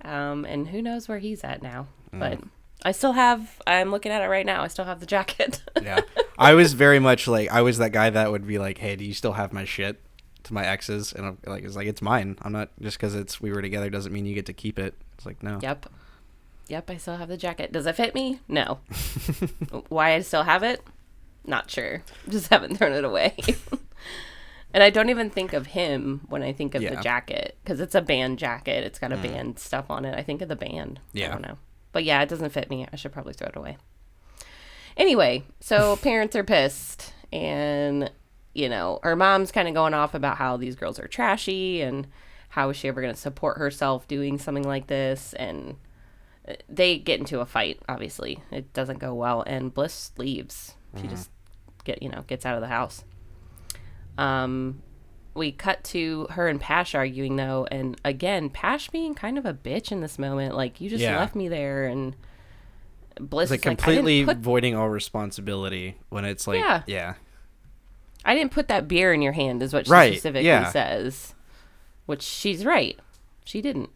And who knows where he's at now? But I still have. I'm looking at it right now. I still have the jacket. Yeah, I was very much like I was that guy that would be like, "Hey, do you still have my shit?" to my exes, and I'm like, it's mine. I'm not, just because we were together doesn't mean you get to keep it. It's like, no. Yep, I still have the jacket. Does it fit me? No. Why I still have it? Not sure. Just haven't thrown it away. And I don't even think of him when I think of the jacket, because it's a band jacket. It's got a band stuff on it. I think of the band. Yeah. I don't know. But yeah, it doesn't fit me. I should probably throw it away. Anyway, so parents are pissed, and, you know, her mom's kind of going off about how these girls are trashy, and how is she ever going to support herself doing something like this, and they get into a fight, obviously. It doesn't go well, and Bliss leaves. She just gets out of the house. We cut to her and Pash arguing, though, and again, Pash being kind of a bitch in this moment. Like, you just left me there, and Bliss is like, completely voiding all responsibility when it's like, yeah. I didn't put that beer in your hand, is what she specifically says. Which she's right. She didn't.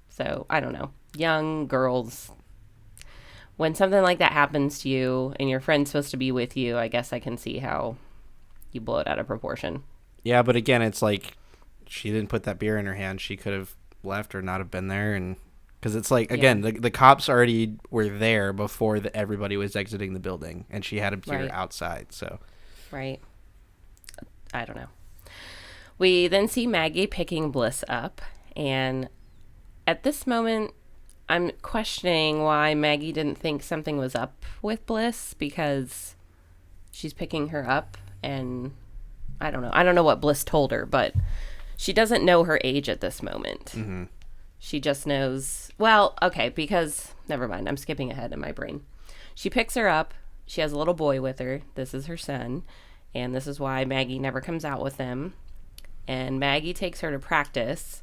So, I don't know. Young girls, when something like that happens to you and your friend's supposed to be with you, I guess I can see how you blow it out of proportion. Yeah, but again, it's like, she didn't put that beer in her hand. She could have left or not have been there, and because it's like, again, the cops already were there before everybody was exiting the building, and she had a beer outside. So, right. I don't know. We then see Maggie picking Bliss up, and at this moment, I'm questioning why Maggie didn't think something was up with Bliss, because she's picking her up, and I don't know. I don't know what Bliss told her, but she doesn't know her age at this moment. Mm-hmm. She just knows, well, okay, because, never mind, I'm skipping ahead in my brain. She picks her up. She has a little boy with her. This is her son, and this is why Maggie never comes out with them. And Maggie takes her to practice,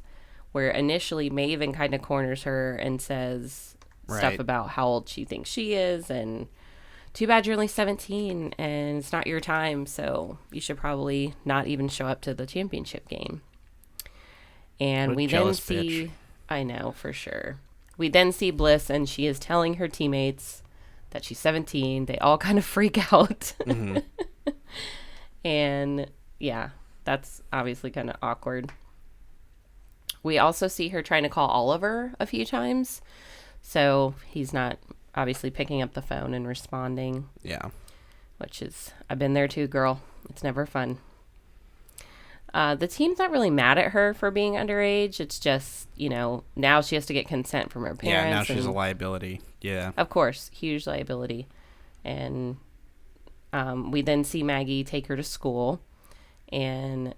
where initially Maven kind of corners her and says stuff about how old she thinks she is, and too bad you're only 17 and it's not your time, so you should probably not even show up to the championship game. And we then see, bitch. I know, for sure. We then see Bliss, and she is telling her teammates that she's 17. They all kind of freak out. Mm-hmm. And yeah, that's obviously kind of awkward. We also see her trying to call Oliver a few times, so he's not obviously picking up the phone and responding. Yeah. Which is, I've been there too, girl. It's never fun. The team's not really mad at her for being underage. It's just, now she has to get consent from her parents. Yeah, now she's a liability. Yeah. Of course, huge liability. And we then see Maggie take her to school, and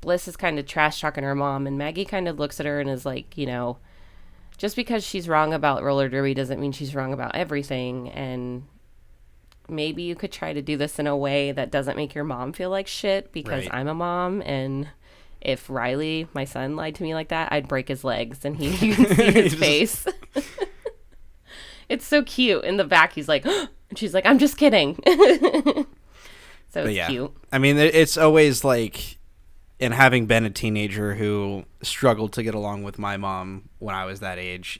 Bliss is kind of trash talking her mom, and Maggie kind of looks at her and is like, just because she's wrong about roller derby doesn't mean she's wrong about everything, and maybe you could try to do this in a way that doesn't make your mom feel like shit, because I'm a mom, and if Riley, my son, lied to me like that, I'd break his legs, and you can see his face. It's so cute. In the back, he's like, and she's like, I'm just kidding. So it's cute. I mean, it's always like, and having been a teenager who struggled to get along with my mom when I was that age,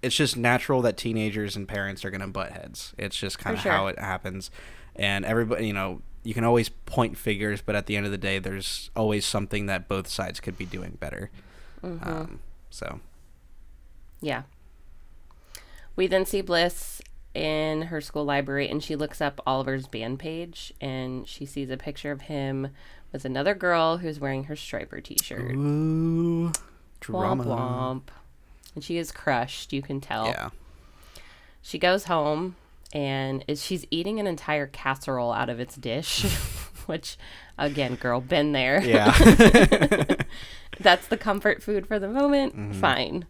it's just natural that teenagers and parents are going to butt heads. It's just kind of how it happens. And everybody, you can always point fingers, but at the end of the day, there's always something that both sides could be doing better. Mm-hmm. Yeah. We then see Bliss in her school library, and she looks up Oliver's band page, and she sees a picture of him with another girl who's wearing her Striper t-shirt. Ooh, drama. Womp womp. And she is crushed, you can tell. Yeah. She goes home, and she's eating an entire casserole out of its dish, which, again, girl, been there. Yeah. That's the comfort food for the moment. Mm-hmm. Fine.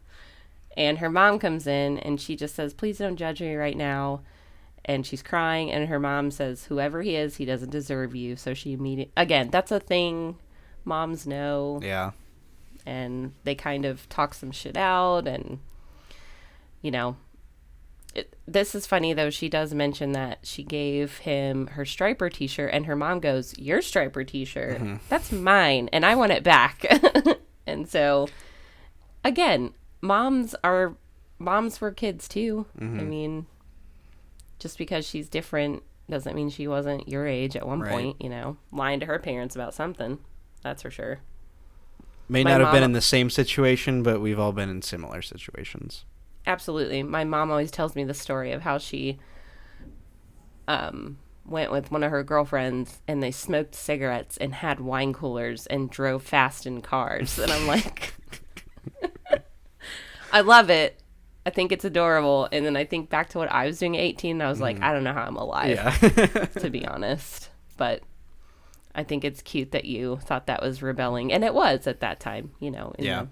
And her mom comes in, and she just says, please don't judge me right now. And she's crying, and her mom says, whoever he is, he doesn't deserve you. So she immediately, again, that's a thing moms know. Yeah. And they kind of talk some shit out, and, this is funny, though. She does mention that she gave him her Striper t-shirt, and her mom goes, your Striper t-shirt? Mm-hmm. That's mine, and I want it back. And so, again, moms were kids, too. Mm-hmm. I mean, just because she's different Doesn't mean she wasn't your age at one Right. point, you know, lying to her parents about something. That's for sure. May My not have been mom- in the same situation, but we've all been in similar situations. Absolutely. My mom always tells me the story of how she went with one of her girlfriends and they smoked cigarettes and had wine coolers and drove fast in cars. And I'm like, I love it. I think it's adorable. And then I think back to what I was doing at 18 and I was like, I don't know how I'm alive, Yeah. to be honest. But I think it's cute that you thought that was rebelling. And it was at that time, you know, in Yeah.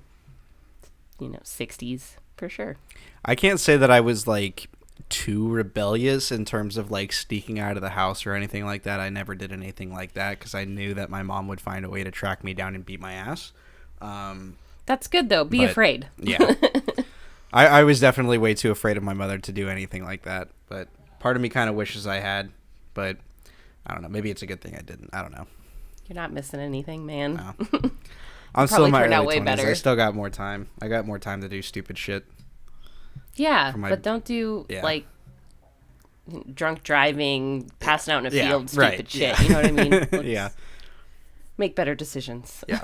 the 60s for sure. I can't say that I was like too rebellious in terms of like sneaking out of the house or anything like that. I never did anything like that because I knew that my mom would find a way to track me down and beat my ass. That's good though. Be But- afraid. Yeah. I was definitely way too afraid of my mother to do anything like that. But part of me kind of wishes I had. But I don't know. Maybe it's a good thing I didn't. I don't know. You're not missing anything, man. No. I'm still in my turned out early way 20s. better. I still got more time. I got more time to do stupid shit. Yeah, For my- but don't do Yeah. like drunk driving, passing out in a Yeah, field, stupid right, shit. yeah. You know what I mean? Let's Yeah. make better decisions. Yeah.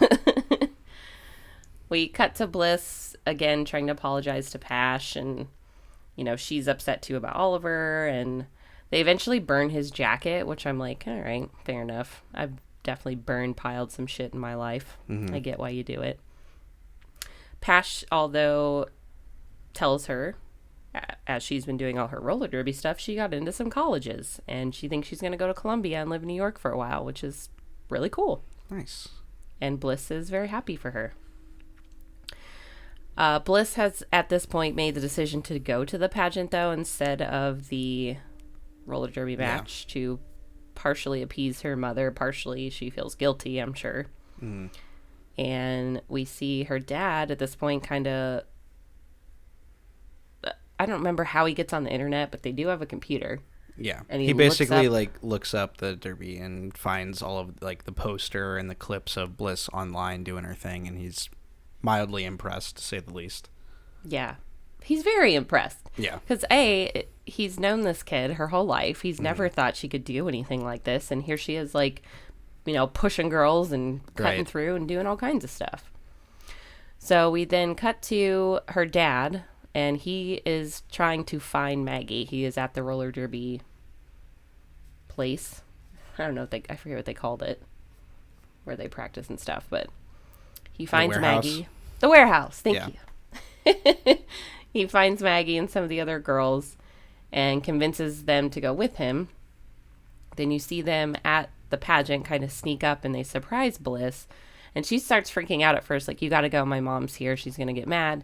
We cut to Bliss again, trying to apologize to Pash, and you know she's upset too about Oliver, and they eventually burn his jacket, which I'm like, all right, fair enough. I've definitely piled some shit in my life. I get why you do it. Pash, although, tells her, as she's been doing all her roller derby stuff, she got into some colleges, and she thinks she's going to go to Columbia and live in New York for a while, which is really cool. Nice. And Bliss is very happy for her. Bliss has, at this point, made the decision to go to the pageant, though, instead of the roller derby match to partially appease her mother. Partially, she feels guilty, I'm sure. And we see her dad, at this point, kind of... I don't remember how he gets on the internet, but they do have a computer. Yeah. And he he basically looks looks up the derby and finds all of like the poster and the clips of Bliss online doing her thing, and he's mildly impressed, to say the least. Yeah. He's very impressed. Yeah. Because, he's known this kid her whole life. He's never thought she could do anything like this. And here she is, like, you know, pushing girls and cutting Right. through and doing all kinds of stuff. So we then cut to her dad, and he is trying to find Maggie. He is at the roller derby place. I don't know if I forget what they called it, where they practice and stuff, but he finds warehouse. Maggie. The warehouse. Thank Yeah. you. He finds Maggie and some of the other girls and convinces them to go with him. Then you see them at the pageant kind of sneak up and they surprise Bliss. And she starts freaking out at first, like, you got to go. My mom's here. She's going to get mad.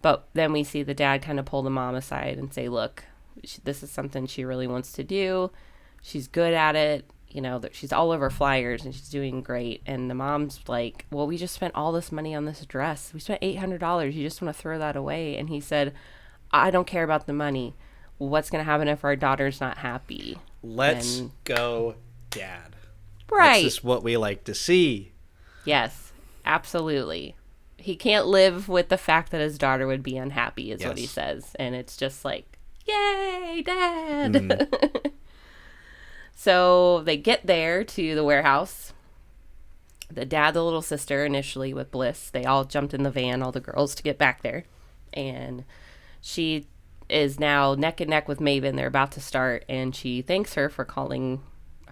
But then we see the dad kind of pull the mom aside and say, look, this is something she really wants to do. She's good at it. You know, that she's all over flyers and she's doing great. And the mom's like, well, we just spent all this money on this dress. We spent $800. You just want to throw that away. And he said, I don't care about the money. What's going to happen if our daughter's not happy? Let's And- go, Dad. Right. This is what we like to see. Yes, absolutely. He can't live with the fact that his daughter would be unhappy, is what he Yes. says. And it's just like, yay, Dad. So they get there to the warehouse. The dad, the little sister, initially with Bliss, they all jumped in the van, all the girls, to get back there. And she is now neck and neck with Maven. They're about to start. And she thanks her for calling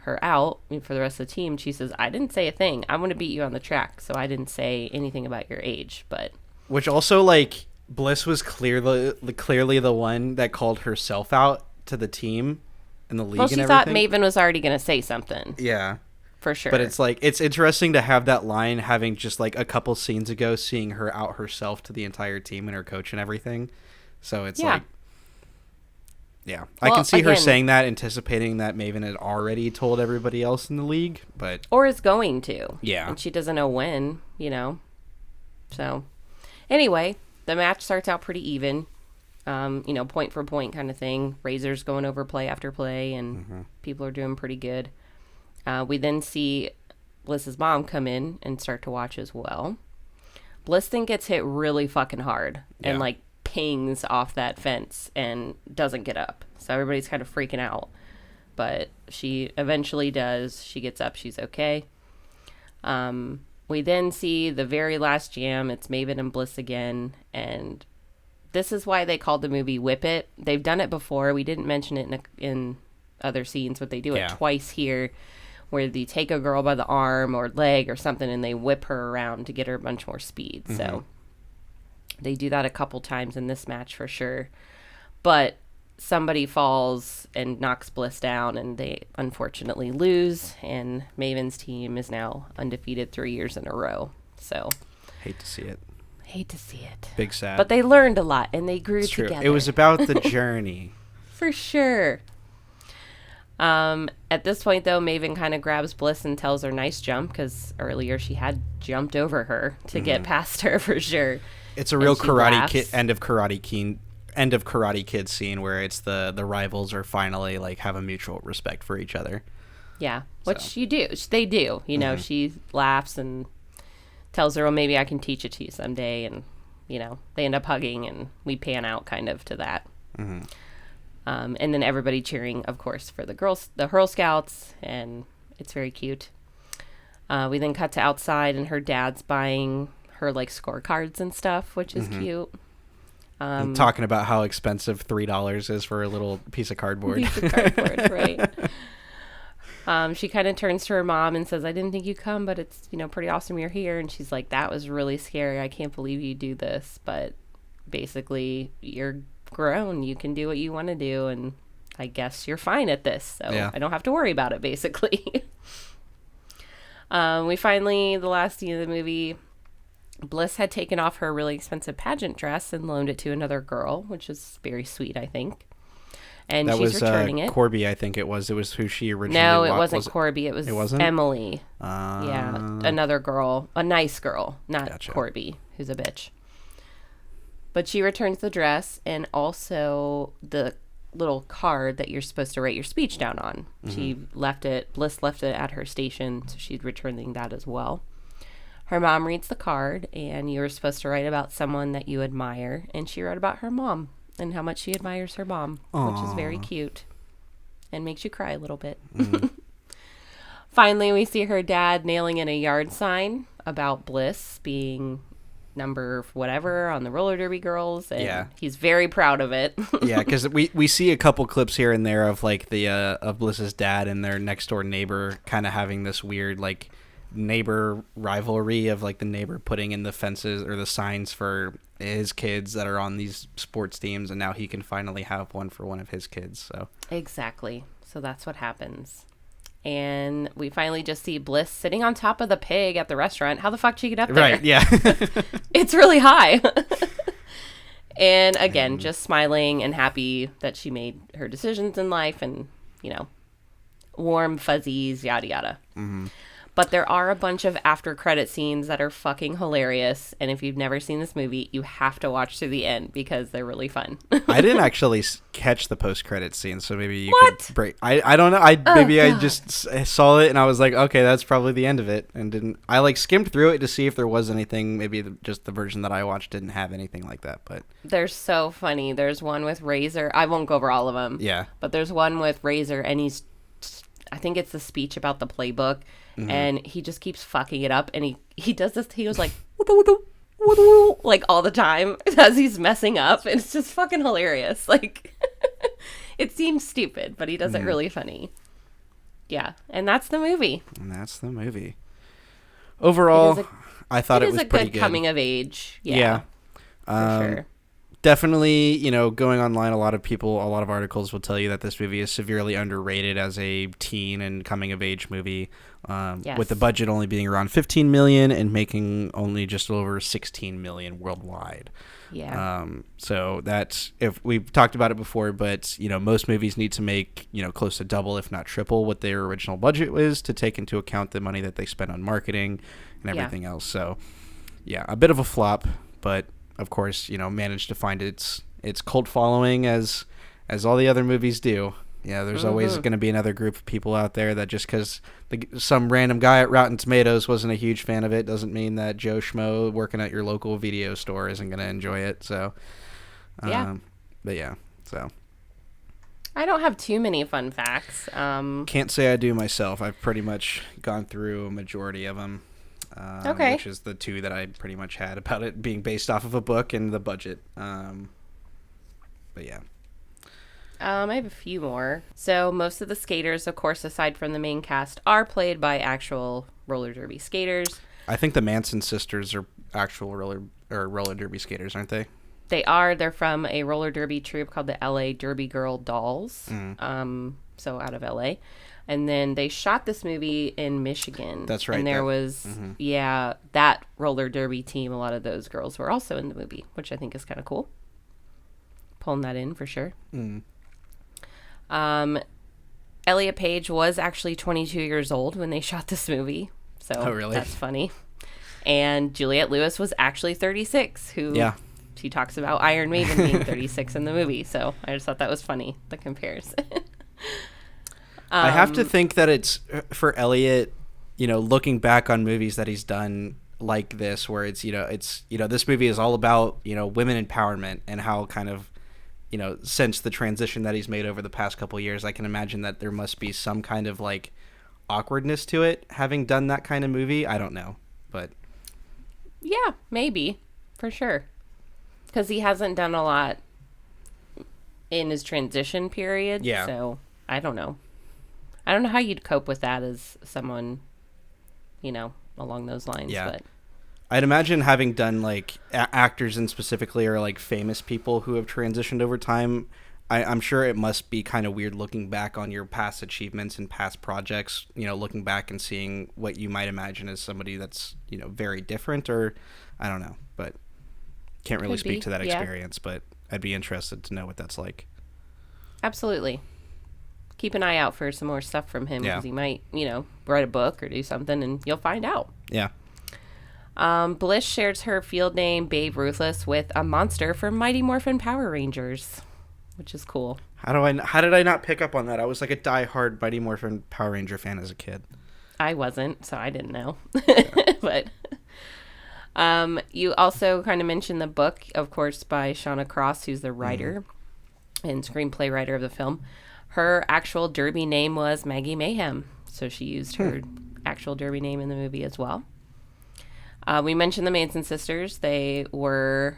her out for the rest of the team. She says, I didn't say a thing. I'm going to beat you on the track. So I didn't say anything about your age. But Which also, like, Bliss was clearly the one that called herself out to the team and the league well, she and thought everything. Maven was already going to say something. Yeah. For sure. But it's like, it's interesting to have that line having just like a couple scenes ago seeing her out herself to the entire team and her coach and everything. So it's Yeah. like, yeah, I Well, can see her again- saying that, anticipating that Maven had already told everybody else in the league, but or is going to. Yeah. And she doesn't know when, you know. So, anyway, the match starts out pretty even. You know, point for point kind of thing. Razor's going over play after play, and people are doing pretty good. We then see Bliss's mom come in and start to watch as well. Bliss then gets hit really fucking hard and, Yeah. like, pings off that fence and doesn't get up. So everybody's kind of freaking out. but she eventually does. She gets up. She's okay. We then see the very last jam. It's Maven and Bliss again, and this is why they called the movie Whip It. They've done it before. We didn't mention it in other scenes, but they do it twice here, where they take a girl by the arm or leg or something and they whip her around to get her a bunch more speed. Mm-hmm. So they do that a couple times in this match for sure. But somebody falls and knocks Bliss down and they unfortunately lose, and Maven's team is now undefeated 3 years in a row. So hate to see it. Big sad. But they learned a lot and they grew together. It was about the journey. For sure. At this point, though, Maven kind of grabs Bliss and tells her nice jump, because earlier she had jumped over her to get past her for sure. It's a real Karate Kid end of Karate Kid scene where it's the rivals are finally like have a mutual respect for each other. Yeah, which you do. They do. You know, she laughs and tells her, well, maybe I can teach it to you someday. And, you know, they end up hugging and we pan out kind of to that. Mm-hmm. And then everybody cheering, of course, for the girls, the Hurl Scouts, and it's very cute. We then cut to outside, and her dad's buying her like scorecards and stuff, which is cute. Talking about how expensive $3 is for a little piece of cardboard. Right. She kind of turns to her mom and says, "I didn't think you'd come, but it's, you know, pretty awesome you're here." And she's like, "That was really scary. I can't believe you do this, but basically you're grown, you can do what you want to do, and I guess you're fine at this, so I don't have to worry about it," basically. We finally, the last scene of the movie, Bliss had taken off her really expensive pageant dress and loaned it to another girl, which is very sweet, I think. And that she's returning it. Corby, I think it was who she originally No, it wasn't Corby, it wasn't? Emily. Yeah, another girl, a nice girl, not Corby, who's a bitch. But she returns the dress and also the little card that you're supposed to write your speech down on. Mm-hmm. Bliss left it at her station, so she's returning that as well. Her mom reads the card, and you were supposed to write about someone that you admire, and she wrote about her mom and how much she admires her mom, which is very cute and makes you cry a little bit. Mm-hmm. Finally, we see her dad nailing in a yard sign about Bliss being number whatever on the roller derby girls, and he's very proud of it. Yeah, because we see a couple clips here and there of like the of Bliss's dad and their next door neighbor kind of having this weird like neighbor rivalry of like the neighbor putting in the fences or the signs for his kids that are on these sports teams, and now he can finally have one for one of his kids. So exactly, so that's what happens. And we finally just see Bliss sitting on top of the pig at the restaurant. How the fuck did she get up there? Right, yeah. It's really high. And again, just smiling and happy that she made her decisions in life and, you know, warm fuzzies, yada, yada. Mm-hmm. But there are a bunch of after credit scenes that are fucking hilarious. And if you've never seen this movie, you have to watch to the end because they're really fun. I didn't actually catch the post credit scene, so maybe you could break. I don't know. I just saw it and I was like, okay, that's probably the end of it, and didn't. I like skimmed through it to see if there was anything. Maybe just the version that I watched didn't have anything like that. But they're so funny. There's one with Razor. I won't go over all of them. Yeah. But there's one with Razor, and I think it's the speech about the playbook. Mm-hmm. And he just keeps fucking it up, and he does this. He goes like all the time as he's messing up, and it's just fucking hilarious. Like it seems stupid, but he does it really funny. Yeah, and that's the movie. Overall, I thought it was pretty good. It is a good coming of age. Yeah. For sure. Definitely, you know, going online, a lot of articles will tell you that this movie is severely underrated as a teen and coming of age movie, with the budget only being around $15 million and making only just over $16 million worldwide. Yeah. So that's, if we've talked about it before, but you know, most movies need to make, you know, close to double, if not triple, what their original budget was to take into account the money that they spent on marketing and everything else. So, yeah, a bit of a flop, but of course, you know, managed to find its cult following as all the other movies do. Yeah, there's always going to be another group of people out there that just because some random guy at Rotten Tomatoes wasn't a huge fan of it doesn't mean that Joe Schmo working at your local video store isn't going to enjoy it. So, yeah. But yeah, so. I don't have too many fun facts. Can't say I do myself. I've pretty much gone through a majority of them. Okay. Which is the two that I pretty much had about it being based off of a book and the budget. But yeah. I have a few more. So most of the skaters, of course, aside from the main cast, are played by actual roller derby skaters. I think the Manson Sisters are actual roller derby skaters, aren't they? They are. They're from a roller derby troupe called the LA Derby Girl Dolls. So out of LA. And then they shot this movie in Michigan. That's right. And there was, that roller derby team. A lot of those girls were also in the movie, which I think is kind of cool. Pulling that in for sure. Elliot Page was actually 22 years old when they shot this movie. So really? That's funny. And Juliette Lewis was actually 36, she talks about Iron Maiden being 36 in the movie. So I just thought that was funny, the comparison. I have to think that it's for Elliot, looking back on movies that he's done like this, where it's this movie is all about, women empowerment and how kind of, since the transition that he's made over the past couple of years, I can imagine that there must be some kind of like awkwardness to it, having done that kind of movie. I don't know, but yeah, maybe for sure. Because he hasn't done a lot in his transition period. Yeah. So I don't know. I don't know how you'd cope with that as someone, along those lines. Yeah. But I'd imagine having done like actors and specifically or like famous people who have transitioned over time, I'm sure it must be kind of weird looking back on your past achievements and past projects, looking back and seeing what you might imagine as somebody that's, very different, or I don't know, but can't really speak to that experience, but I'd be interested to know what that's like. Absolutely. Keep an eye out for some more stuff from him, because he might, write a book or do something, and you'll find out. Yeah. Bliss shares her field name, Babe Ruthless, with a monster from Mighty Morphin Power Rangers, which is cool. How did I not pick up on that? I was like a diehard Mighty Morphin Power Ranger fan as a kid. I wasn't, so I didn't know. But you also kind of mentioned the book, of course, by Shauna Cross, who's the writer and screenplay writer of the film. Her actual derby name was Maggie Mayhem, so she used her actual derby name in the movie as well. We mentioned the Manson Sisters. They were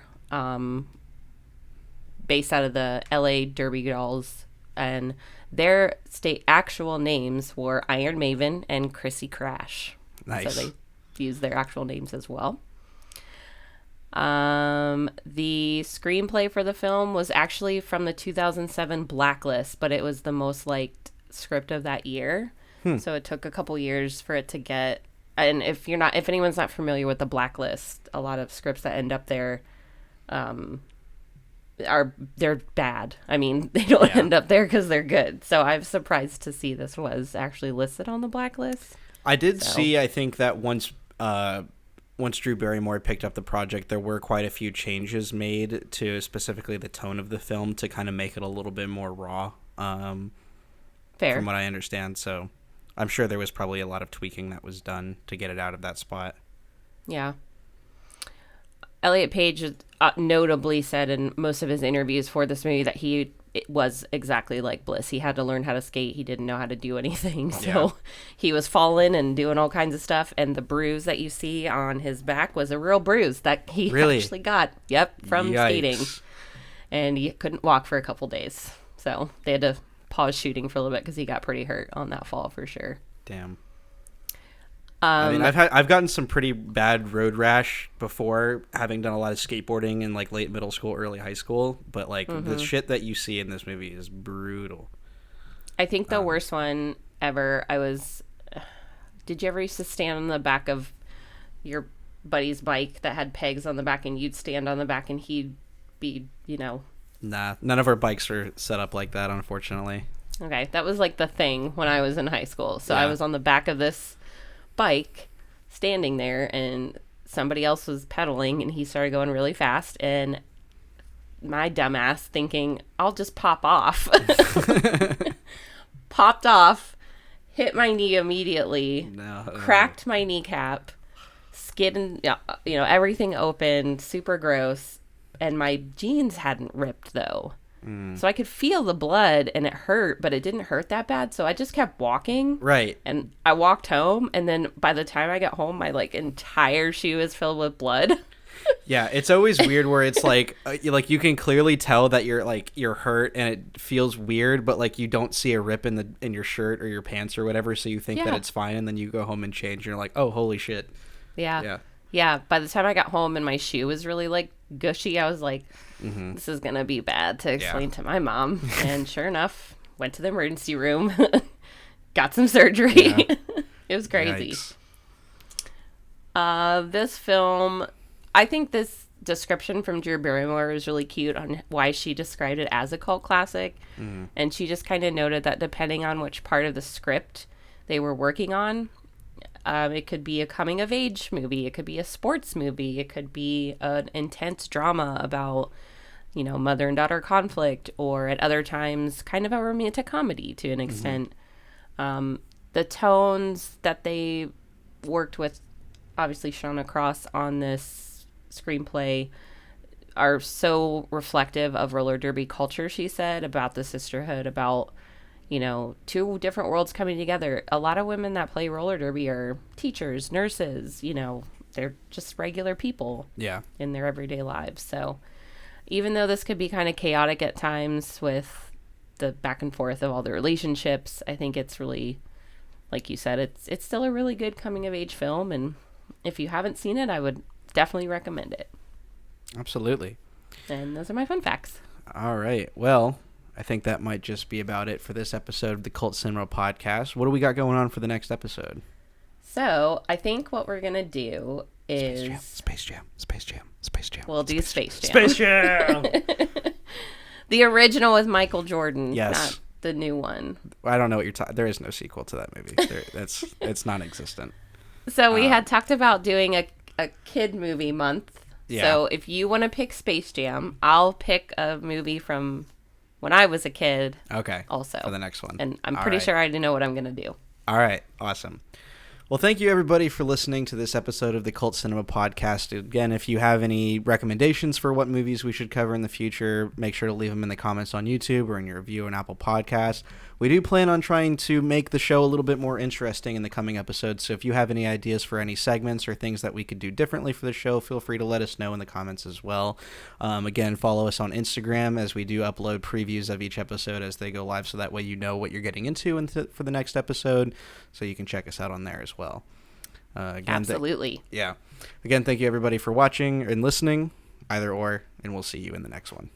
based out of the LA Derby Dolls, and their actual names were Iron Maven and Chrissy Crash. Nice. So they used their actual names as well. The screenplay for the film was actually from the 2007 Blacklist, but it was the most liked script of that year. So it took a couple years for it to get. And if anyone's not familiar with the Blacklist, a lot of scripts that end up there, they're bad. I mean, they don't end up there because they're good. So I'm surprised to see this was actually listed on the Blacklist. I did see, I think that once Drew Barrymore picked up the project, there were quite a few changes made to specifically the tone of the film to kind of make it a little bit more raw. Fair. From what I understand. So I'm sure there was probably a lot of tweaking that was done to get it out of that spot. Yeah. Elliot Page notably said in most of his interviews for this movie that it was exactly like Bliss. He had to learn how to skate. He didn't know how to do anything. So he was falling and doing all kinds of stuff. And the bruise that you see on his back was a real bruise that he actually got. Yep, from skating. And he couldn't walk for a couple days. So they had to pause shooting for a little bit because he got pretty hurt on that fall for sure. Damn. I mean, I've gotten some pretty bad road rash before, having done a lot of skateboarding in like late middle school, early high school. But like the shit that you see in this movie is brutal. I think the worst one ever. Did you ever used to stand on the back of your buddy's bike that had pegs on the back, and you'd stand on the back, and he'd be, Nah, none of our bikes are set up like that, unfortunately. Okay, that was like the thing when I was in high school. So I was on the back of this bike standing there, and somebody else was pedaling, and he started going really fast, and my dumbass thinking I'll just pop off popped off, hit my knee immediately, cracked my kneecap, skid, and everything open, super gross, and my jeans hadn't ripped though. So I could feel the blood and it hurt, but it didn't hurt that bad. So I just kept walking. Right. And I walked home, and then by the time I got home, my like entire shoe was filled with blood. Yeah, it's always weird where it's like you can clearly tell that you're hurt and it feels weird, but like you don't see a rip in your shirt or your pants or whatever, so you think that it's fine, and then you go home and change and you're like, oh, holy shit. Yeah, by the time I got home and my shoe was really like gushy, I was like, this is gonna be bad to explain to my mom. And sure enough, went to the emergency room, got some surgery. It was crazy. This film, I think this description from Drew Barrymore is really cute on why she described it as a cult classic. And she just kind of noted that depending on which part of the script they were working on, it could be a coming of age movie, it could be a sports movie, it could be an intense drama about, you know, mother and daughter conflict, or at other times kind of a romantic comedy to an extent. The tones that they worked with, obviously shown across on this screenplay, are so reflective of roller derby culture, she said, about the sisterhood, about, you know, two different worlds coming together. A lot of women that play roller derby are teachers, nurses, you know, they're just regular people in their everyday lives. So even though this could be kind of chaotic at times with the back and forth of all the relationships, I think it's really, like you said, it's still a really good coming of age film. And if you haven't seen it, I would definitely recommend it. Absolutely. And those are my fun facts. All right. Well, I think that might just be about it for this episode of the Cult Cinema Podcast. What do we got going on for the next episode? So I think what we're going to do is... Space Jam. We'll do Space Jam. Space Jam! The original with Michael Jordan. Yes. Not the new one. I don't know what you're talking... There is no sequel to that movie. It's non-existent. So we had talked about doing a kid movie month. Yeah. So if you want to pick Space Jam, I'll pick a movie from when I was a kid. Okay. Also. For the next one. And I'm pretty sure I know what I'm going to do. All right. Awesome. Well, thank you, everybody, for listening to this episode of the Cult Cinema Podcast. Again, if you have any recommendations for what movies we should cover in the future, make sure to leave them in the comments on YouTube or in your review on Apple Podcasts. We do plan on trying to make the show a little bit more interesting in the coming episodes, so if you have any ideas for any segments or things that we could do differently for the show, feel free to let us know in the comments as well. Again, follow us on Instagram, as we do upload previews of each episode as they go live, so that way you know what you're getting into for the next episode, so you can check us out on there as well. Again, Absolutely. Again, thank you, everybody, for watching and listening, either or, and we'll see you in the next one.